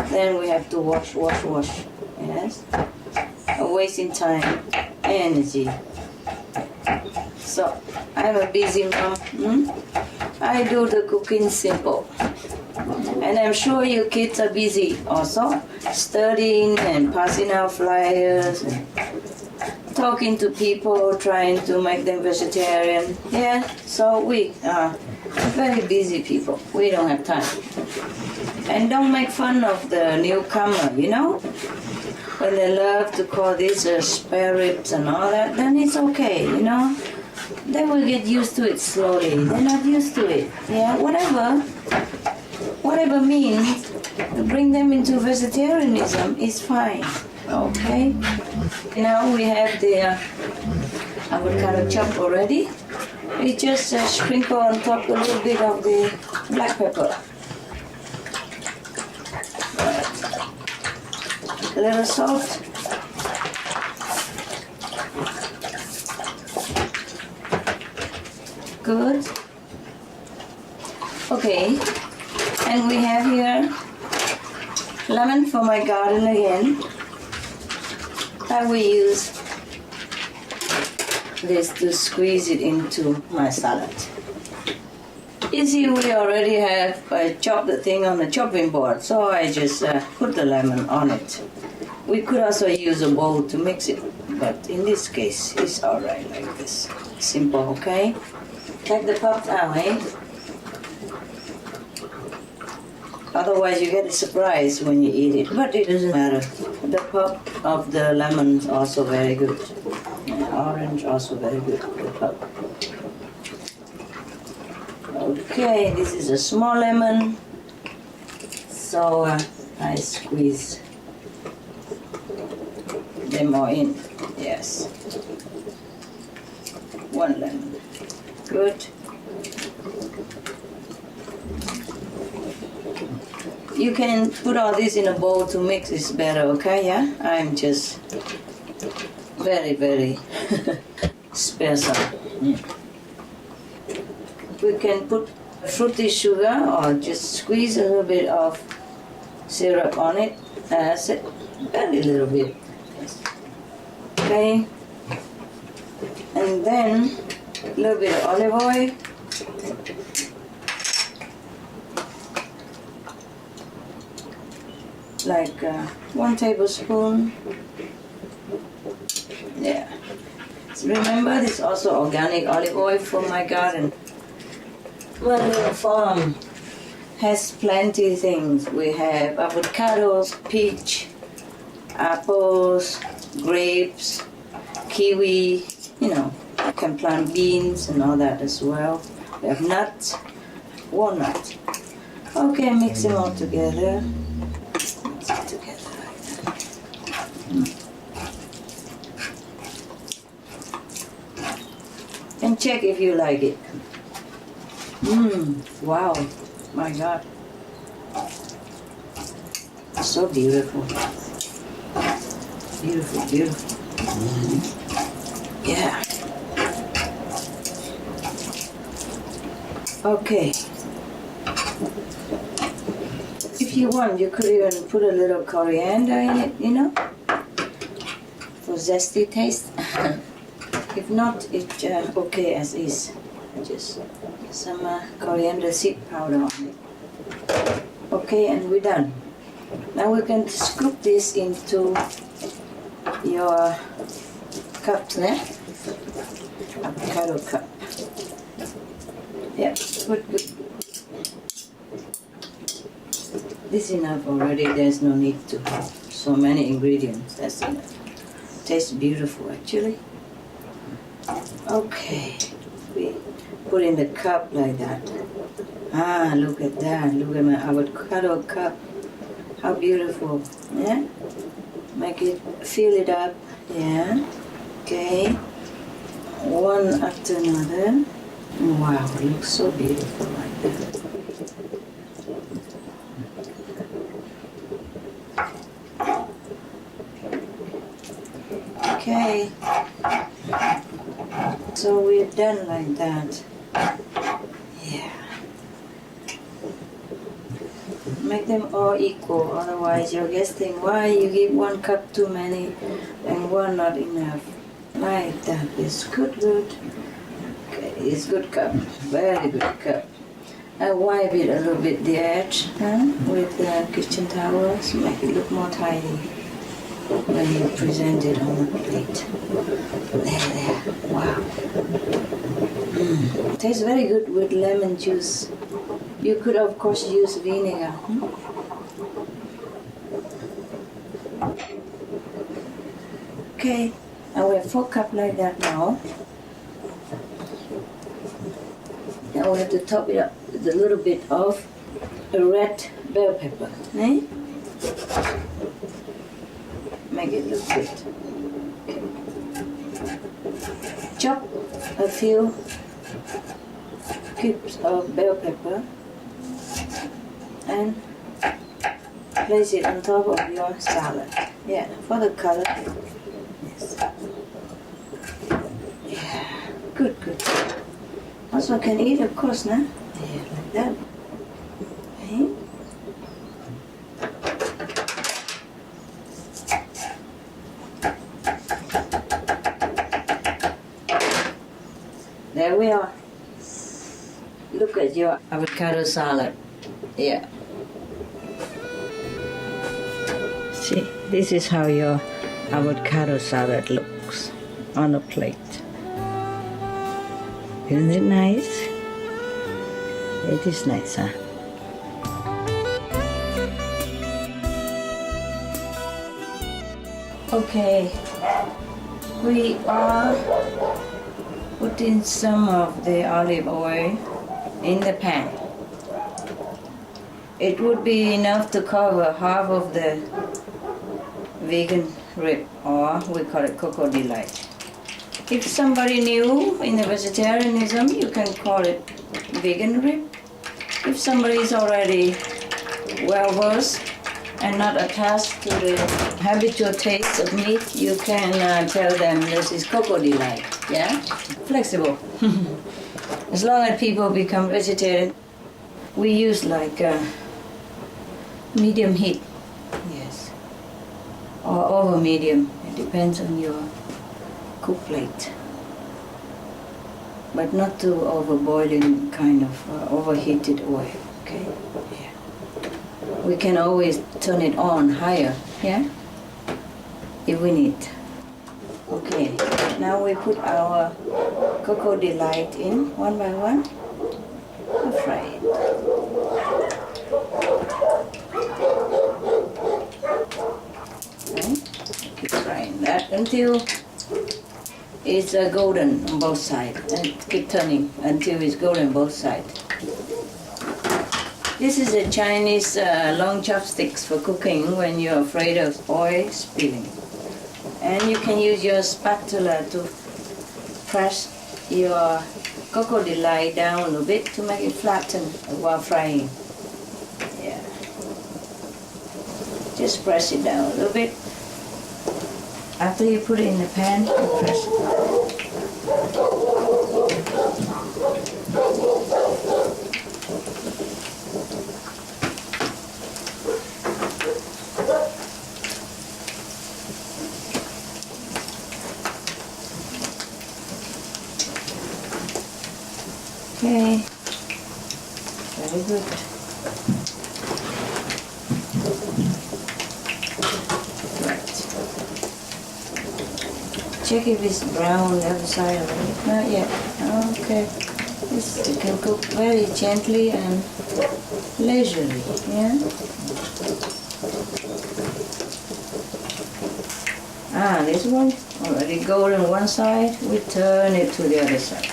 then we have to wash, yes? Wasting time, energy. So, I'm a busy mom. I do the cooking simple. And I'm sure you kids are busy also, studying and passing out flyers and talking to people, trying to make them vegetarian. Yeah, so we are very busy people. We don't have time. And don't make fun of the newcomer, When they love to call this spare ribs and all that, then it's okay, They will get used to it slowly. They're not used to it. Yeah, whatever means to bring them into vegetarianism is fine. Okay. Now we have the avocado chopped already. We just sprinkle on top a little bit of the black pepper. A little salt. Good. Okay. And we have here lemon from my garden again. I will use this to squeeze it into my salad. You see, we already have chopped the thing on the chopping board, so I just put the lemon on it. We could also use a bowl to mix it, but in this case, it's alright like this. Simple, okay? Take the pulp out, eh? Otherwise you get a surprise when you eat it, but it doesn't matter. The pulp of the lemon is also very good. And orange also very good, the pulp. Okay, this is a small lemon. So I squeeze them all in. Yes. 1 lemon. Good. You can put all this in a bowl to mix this better, okay? Yeah? I'm just very, very special. We can put fruity sugar or just squeeze a little bit of syrup on it. Very little bit. Okay. And then a little bit of olive oil. Like 1 tablespoon. Yeah. So remember, this is also organic olive oil from my garden. My little farm has plenty of things. We have avocados, peach, apples, grapes, kiwi, you know, you can plant beans and all that as well. We have nuts, walnut. Okay, mix them all together. Mix it together like that. And check if you like it. Wow, my God. So beautiful. Beautiful, beautiful. Yeah. Okay. If you want, you could even put a little coriander in it, you know, for zesty taste. If not, it's okay as is. Just some coriander seed powder on it. Okay, and we're done. Now we can scoop this into your cup there. Avocado cup. Yeah, good. This is enough already. There's no need to have so many ingredients. That's enough. Tastes beautiful actually. Okay, we put in the cup like that. Ah, look at that. Look at my avocado cup. How beautiful. Yeah? Make it, fill it up. Yeah. Okay. One after another. Wow, it looks so beautiful like that. Okay. So we're done like that. Yeah. Make them all equal, otherwise you're guessing why you give 1 cup too many and 1 not enough. Like that is good. Okay, it's good cup, very good cup. I wipe it a little bit the edge with the kitchen towel to make it look more tidy when you present it on the plate. There, wow. Tastes very good with lemon juice. You could of course use vinegar. Okay, I we have 4 cups like that now. Now we have to top it up with a little bit of a red bell pepper. Eh? Make it look good. Okay. Chop a few cubes of bell pepper and place it on top of your salad. Yeah, for the color. Yes. Yeah, good. Also can eat, of course, nah? Yeah, like that. Okay. There we are. Look at your avocado salad. Yeah. See, this is how your avocado salad looks on a plate. Isn't it nice? It is nice, huh? Okay, we are putting some of the olive oil in the pan. It would be enough to cover half of the vegan rib, or we call it cocoa delight. If somebody new in the vegetarianism, you can call it vegan rib. If somebody is already well versed and not attached to the habitual taste of meat, you can tell them this is cocoa delight. Yeah, flexible. As long as people become vegetarian, we use like medium heat. Yes, or over medium. It depends on your cook plate, but not too overboiling kind of overheated oil. Okay. Yeah. We can always turn it on higher. Yeah. If we need. Okay. Now we put our cocoa delight in one by one. And fry it. Okay. Keep frying that until it's golden on both sides, and keep turning until it's golden on both sides. This is a Chinese long chopsticks for cooking when you're afraid of oil spilling. And you can use your spatula to press your cocoa delight down a little bit to make it flatten while frying. Yeah. Just press it down a little bit. After you put it in the pan, you press it. Okay, very good. Right. Check if it's brown on the other side already. Not yet. Okay. This you can cook very gently and leisurely. Yeah. This one already golden one side. We turn it to the other side.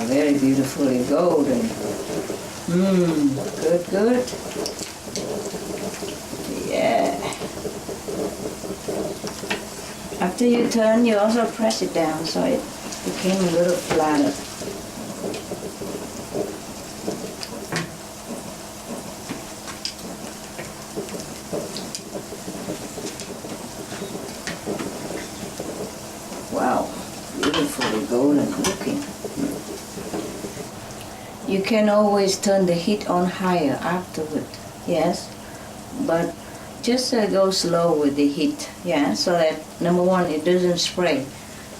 Very beautifully golden. Good, good. Yeah. After you turn, you also press it down so it became a little flatter. Wow, beautifully golden looking. You can always turn the heat on higher afterward, yes, but just go slow with the heat, yeah, so that number one, it doesn't spray.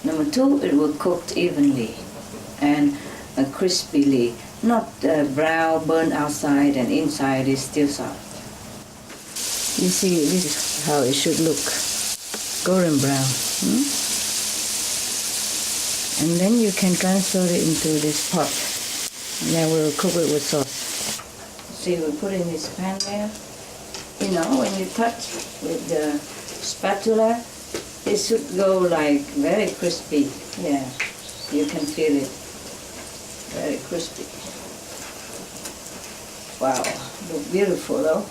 Number two, it will cook evenly and crispily, not brown, burnt outside and inside is still soft. You see, this is how it should look, golden brown. And then you can transfer it into this pot. And then we'll cook it with sauce. See, we put in this pan there. You know, when you touch with the spatula, it should go like very crispy. Yeah, you can feel it. Very crispy. Wow, look beautiful though.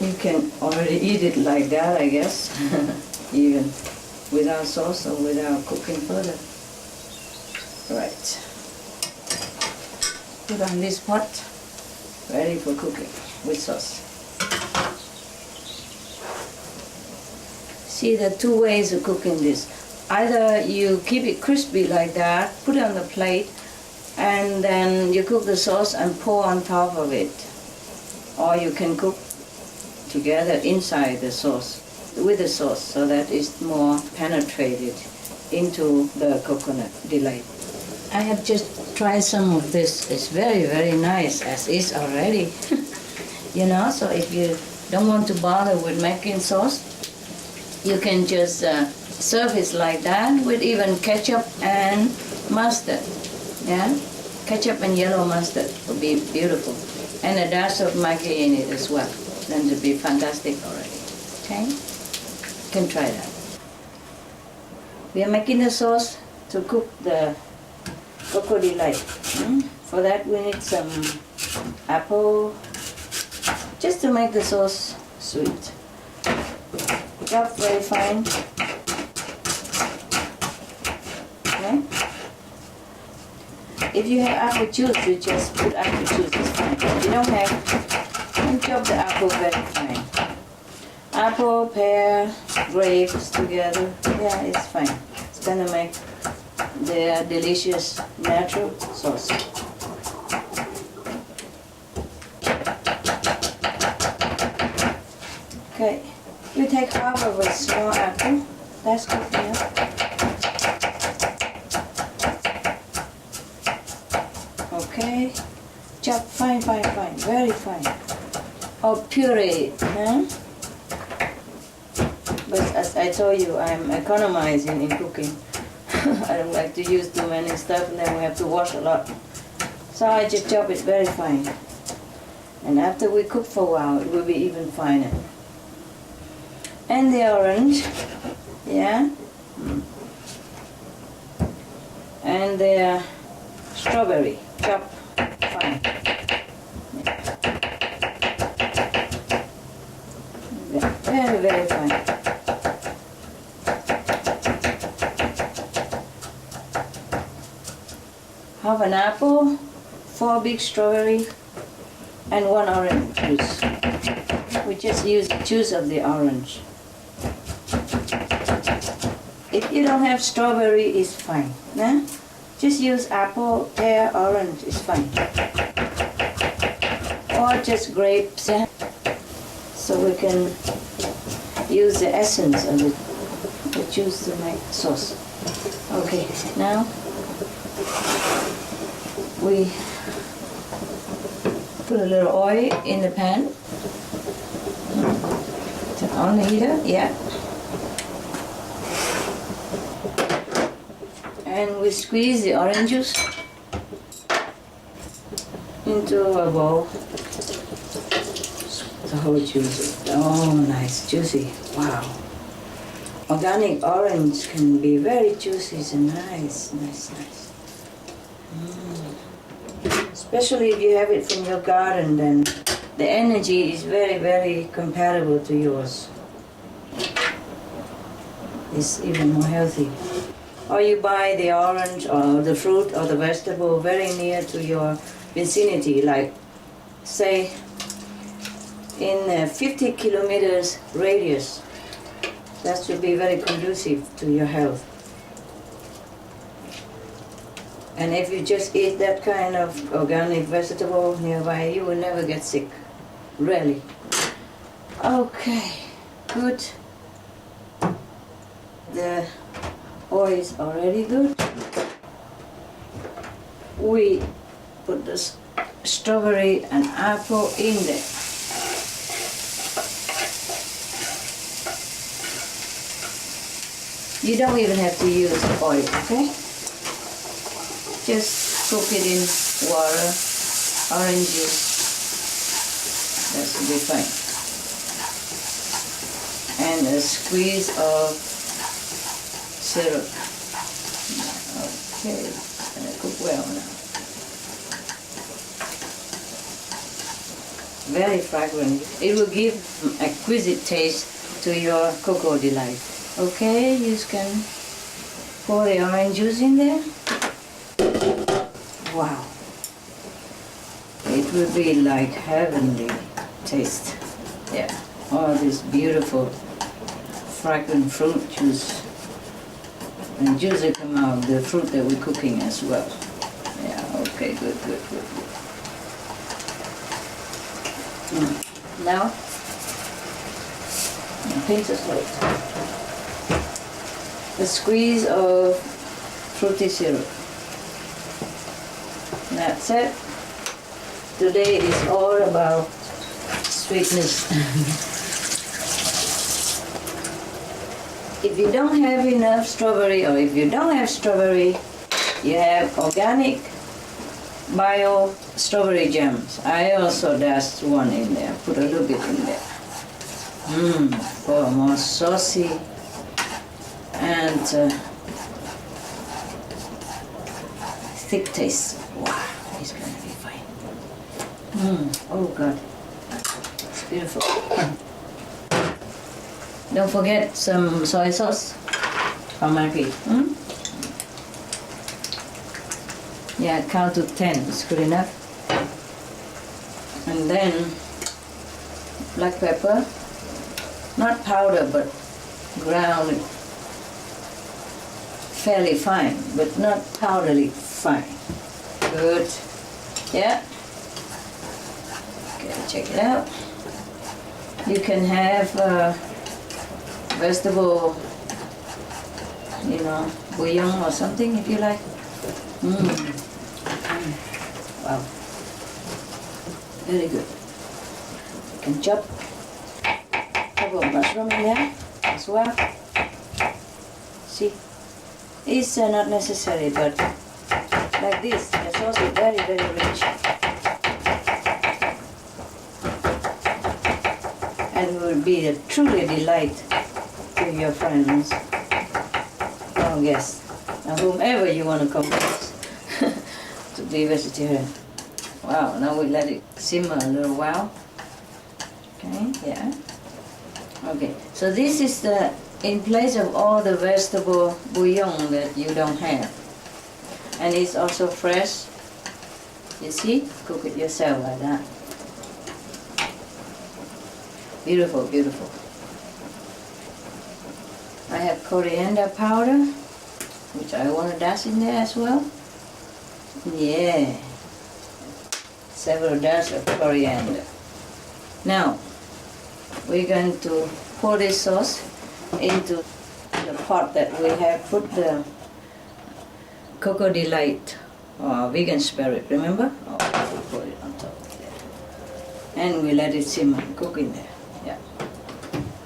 You can already eat it like that, I guess, even without sauce or without cooking further. Right. Put on this pot, ready for cooking with sauce. See, there are two ways of cooking this. Either you keep it crispy like that, put it on the plate, and then you cook the sauce and pour on top of it. Or you can cook together inside the sauce, with the sauce, so that it's more penetrated into the coconut delight. I have just tried some of this. It's very, very nice as is already. You know, so if you don't want to bother with making sauce, you can just serve it like that with even ketchup and mustard. Yeah, ketchup and yellow mustard would be beautiful, and a dash of Maggi in it as well. Then it'd be fantastic already. Okay, you can try that. We are making the sauce to cook the cocoa delight. For that we need some apple, just to make the sauce sweet. Chop very fine. Okay. If you have apple juice, you just put apple juice, it's fine. If you don't have, you chop the apple very fine. Apple, pear, grapes together, yeah, it's fine. It's gonna make the delicious natural sauce. Okay, you take half of a small apple, that's good enough. Okay, chop fine, very fine. Or puree, huh? But as I told you, I'm economizing in cooking. I don't like to use too many stuff and then we have to wash a lot. So I just chop it very fine. And after we cook for a while, it will be even finer. And the orange, yeah. And the strawberry, chop fine. Yeah. Very, very fine. Half an apple, 4 big strawberry, and 1 orange juice. We just use the juice of the orange. If you don't have strawberry, it's fine. Nah? Just use apple, pear, orange, it's fine. Or just grapes, yeah? So we can use the essence of the juice to make sauce. Okay, now we put a little oil in the pan. Turn on the heater, yeah. And we squeeze the orange juice into a bowl. The whole juice. Oh, nice, juicy. Wow. Organic orange can be very juicy and nice. Especially if you have it from your garden, then the energy is very, very comparable to yours. It's even more healthy. Or you buy the orange or the fruit or the vegetable very near to your vicinity, like say in a 50 kilometers radius. That should be very conducive to your health. And if you just eat that kind of organic vegetable nearby, you will never get sick. Really. Okay, good. The oil is already good. We put the strawberry and apple in there. You don't even have to use oil, okay? Just cook it in water, orange juice. That should be fine. And a squeeze of syrup. Okay, it's gonna cook well now. Very fragrant. It will give exquisite taste to your cocoa delight. Okay, you can pour the orange juice in there. Wow. It will be like heavenly taste. Yeah. All this beautiful fragrant fruit juice. And juice will come out of the fruit that we're cooking as well. Yeah, okay, good. Now, a pinch of salt. A squeeze of fruity syrup. That's it. Today is all about sweetness. If you don't have enough strawberry, or if you don't have strawberry, you have organic bio strawberry jams. I also dashed one in there, put a little bit in there. For a more saucy and thick taste. Wow. it's gonna be fine. Oh God, it's beautiful. Don't forget some soy sauce for Maggie. Yeah, count to 10 is good enough. And then black pepper, not powder but ground fairly fine, but not powdery fine. Good. Yeah. Okay, check it out. You can have vegetable, bouillon or something if you like. Wow. Very good. You can chop a couple of mushroom in there as well. See, it's not necessary, but like this, the sauce is very, very rich. And will be a truly delight to your friends or guests, or whomever you want to come to be vegetarian. Wow, now we let it simmer a little while. Okay, yeah. Okay, so this is in place of all the vegetable bouillon that you don't have. And it's also fresh. You see? Cook it yourself like that. Beautiful, beautiful. I have coriander powder, which I want to dash in there as well. Yeah. Several dashes of coriander. Now, we're going to pour this sauce into the pot that we have put the Cocoa Delight or vegan spirit, remember? Oh, we put it on top of there. And we let it simmer, cook in there. Yeah.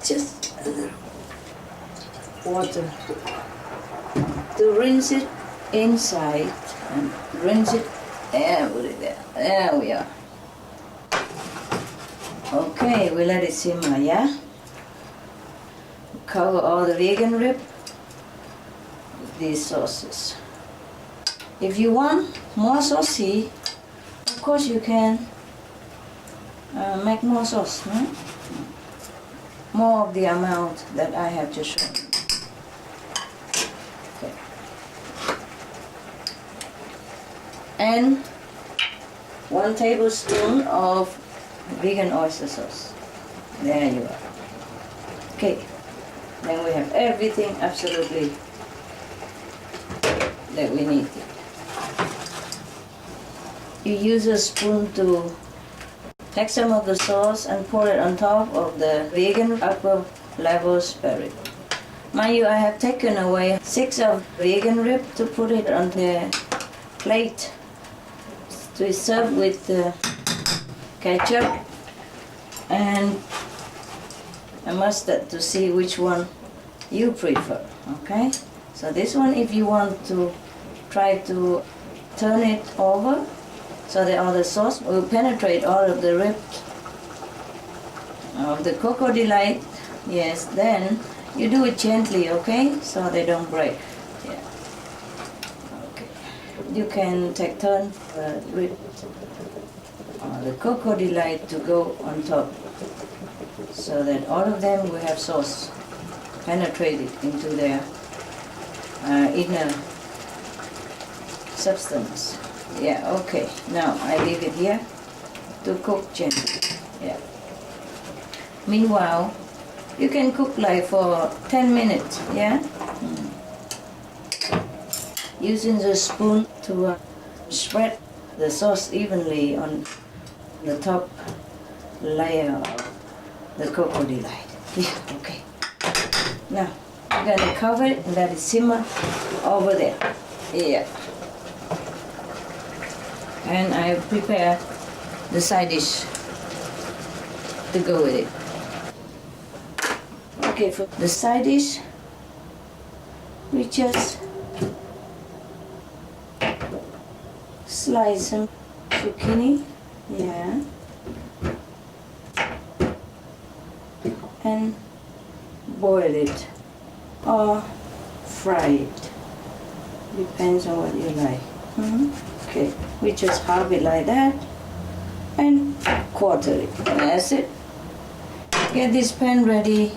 Just a little water to rinse it inside and rinse it and put it there. There we are. Okay, we let it simmer, yeah? Cover all the vegan rib with these sauces. If you want more saucy, of course you can make more sauce, more of the amount that I have just shown. Okay. And 1 tablespoon of vegan oyster sauce. There you are. Okay. Then we have everything absolutely that we need. You use a spoon to take some of the sauce and pour it on top of the vegan upper level spirit. Mind you, I have taken away 6 of vegan rib to put it on the plate to be served with ketchup and a mustard to see which one you prefer, okay? So this one, if you want to try to turn it over so that all the sauce will penetrate all of the ribs of the Cocoa Delight, yes, then you do it gently, okay? So they don't break, yeah. Okay. You can take turn the rib or the Cocoa Delight to go on top, so that all of them will have sauce penetrated into their inner substance. Yeah, okay. Now I leave it here to cook gently. Yeah. Meanwhile, you can cook like for 10 minutes. Yeah. Using the spoon to spread the sauce evenly on the top layer of the Cocoa Delight. Yeah, okay. Now, I'm gonna cover it and let it simmer over there. Yeah. And I prepare the side dish to go with it. Okay, for the side dish, we just slice some zucchini. Yeah. And boil it or fry it. Depends on what you like. Okay, we just halve it like that and quarter it. That's it. Get this pan ready,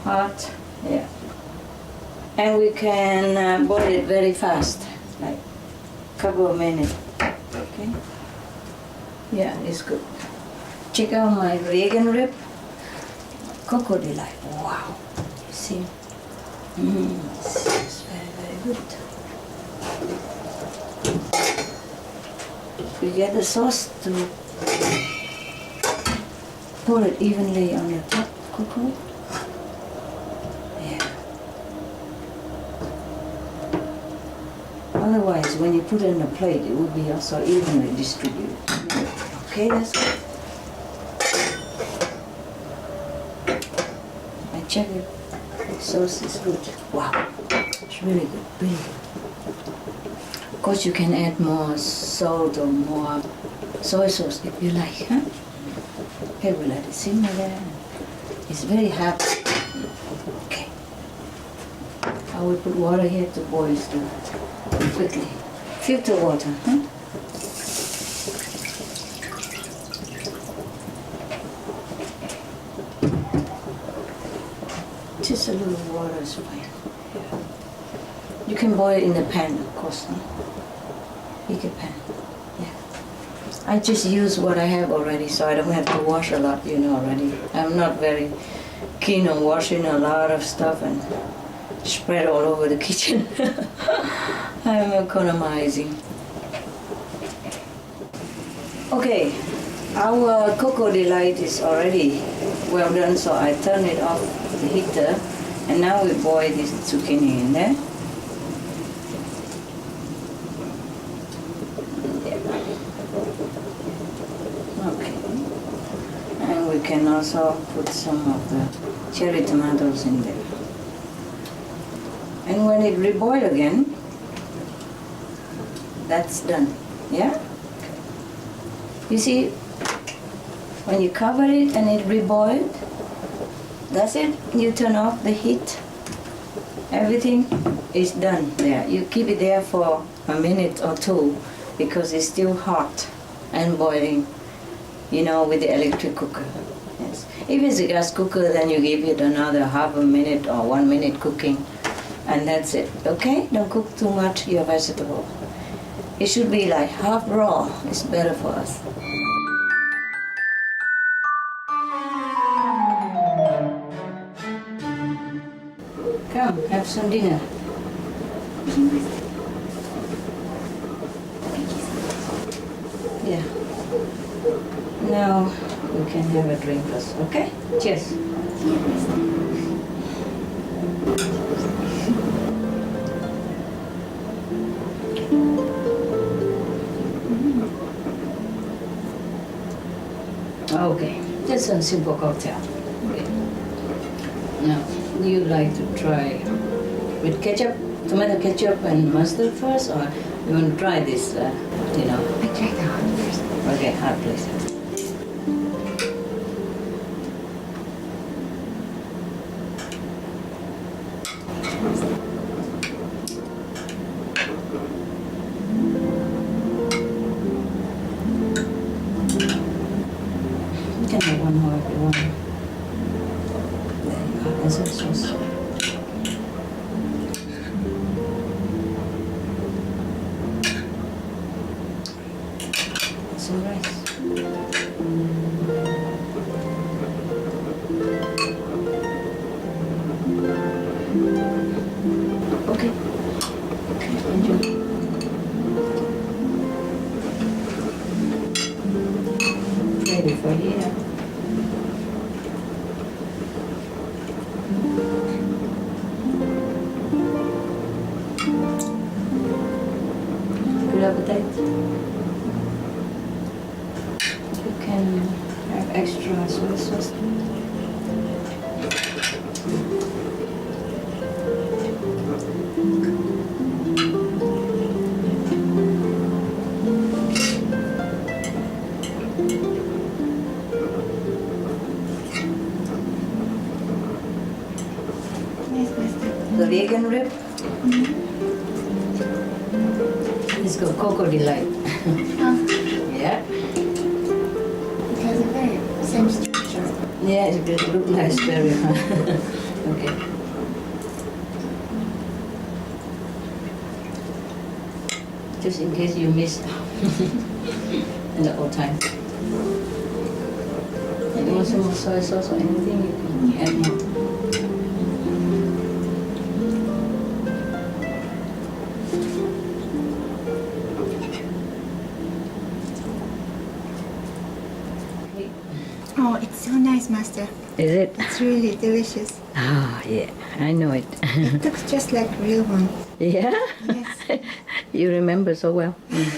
hot, yeah. And we can boil it very fast, like a couple of minutes. Okay. Yeah, it's good. Check out my vegan rib. Cocoa delight. Wow. You see? It's very, very good. We get the sauce to pour it evenly on the top cocoa. Yeah. Otherwise, when you put it on a plate, it will be also evenly distributed. Okay, that's good. I check it. The sauce is good. Wow, it's really good, really good. Of course, you can add more salt or more soy sauce if you like, huh? Okay, we let it simmer there. It's very hot. Okay. I will put water here to boil too quickly. Filter water, huh? Just a little water is fine. Yeah. You can boil it in the pan, of course, huh? Bigger pan. Yeah. I just use what I have already, so I don't have to wash a lot, you know already. I'm not very keen on washing a lot of stuff and spread all over the kitchen. I'm economizing. Okay, our cocoa delight is already well done, so I turn it off the heater, and now we boil this zucchini in there. Okay, and we can also put some of the cherry tomatoes in there. And when it reboil again, that's done, yeah? You see, when you cover it and it reboiled, that's it. You turn off the heat. Everything is done there. You keep it there for a minute or two because it's still hot and boiling, you know, with the electric cooker. Yes. If it's a gas cooker, then you give it another half a minute or 1 minute cooking, and that's it. Okay? Don't cook too much your vegetable. It should be like half raw. It's better for us. Come, have some dinner. Yeah. Now we can have a drink first, okay? Cheers. Okay, just a simple cocktail. Okay. Now, you like to try with ketchup, tomato ketchup and mustard first, or you want to try this, you know? I tried the hot first. Okay, hot please. You can have one more if you want. There you go, that's a sauce. Some rice. Okay. Enjoy. Ready for here. Good appetite. You can have extra soy sauce. The vegan rib is It's called Cocoa Delight. Yeah. Because of it, same structure. Yeah, it looks like strawberry. Okay. Just in case you missed in the old time. And you want some more soy sauce or anything, you can add more. Oh, it's so nice, Master. Is it? It's really delicious. Ah, yeah, I know it. It looks just like real one. Yeah? Yes. You remember so well.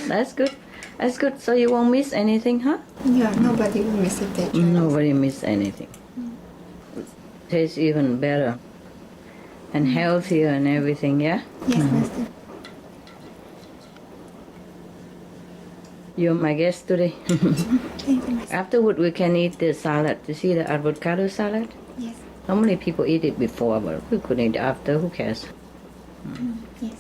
That's good. That's good. So you won't miss anything, huh? Yeah, nobody will miss it. They try. Nobody miss anything. Tastes even better and healthier and everything, yeah? Yes, Master. You're my guest today. Thank you, Master. Afterward, we can eat the salad. You see the avocado salad? Yes. Normally people eat it before, but we could eat after. Who cares? Yes.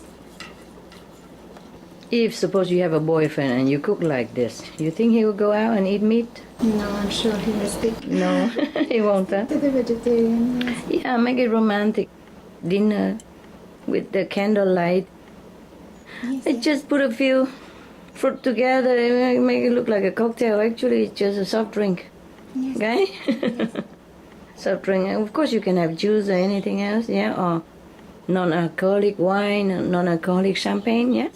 If suppose you have a boyfriend and you cook like this, you think he will go out and eat meat? No, I'm sure he will stick No, he won't. Huh? to the vegetarian. Yes. Yeah, make it romantic. Dinner with the candlelight. Yes. I just put a few fruit together and make it look like a cocktail. Actually, it's just a soft drink. Yes. Okay? Soft drink. And of course, you can have juice or anything else, yeah? Or non-alcoholic wine, non-alcoholic champagne, yeah?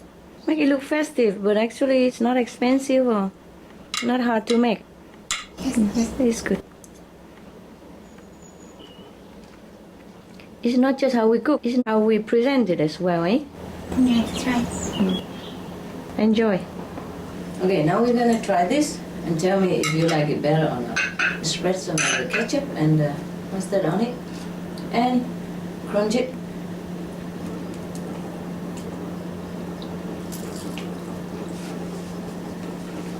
Make it look festive, but actually it's not expensive or not hard to make. Yes. Yes. It's good. It's not just how we cook, it's how we present it as well, eh? Yeah, that's right. Enjoy. Okay, now we're gonna try this and tell me if you like it better or not. Spread some ketchup and mustard on it and crunch it.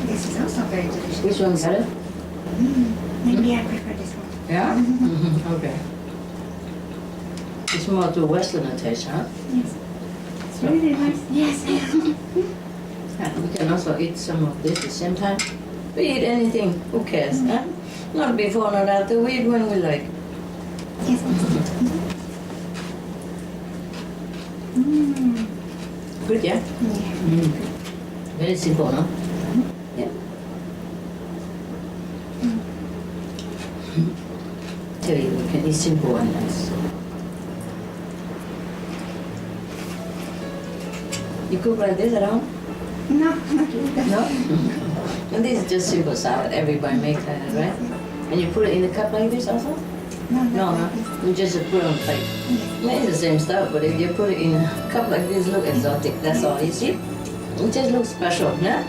This is also very delicious. Which one's better? Maybe I prefer this one. Yeah? Okay. It's more to Westerner taste, huh? Yes. It's really nice. Yes. Yeah, we can also eat some of this at the same time. We eat anything, who cares, huh? Not before, not after, we eat when we like. Yes. Good, yeah? Yeah. Very simple, no? Yeah. Tell you, we can eat simple and nice. You cook like this at home? No, not like that. No? And this is just simple salad. Everybody makes like that, right? And you put it in a cup like this also? No, No, not huh? like this. You just put it on plate. It's the same stuff, but if you put it in a cup like this, look exotic. That's all. You see? It just looks special, yeah?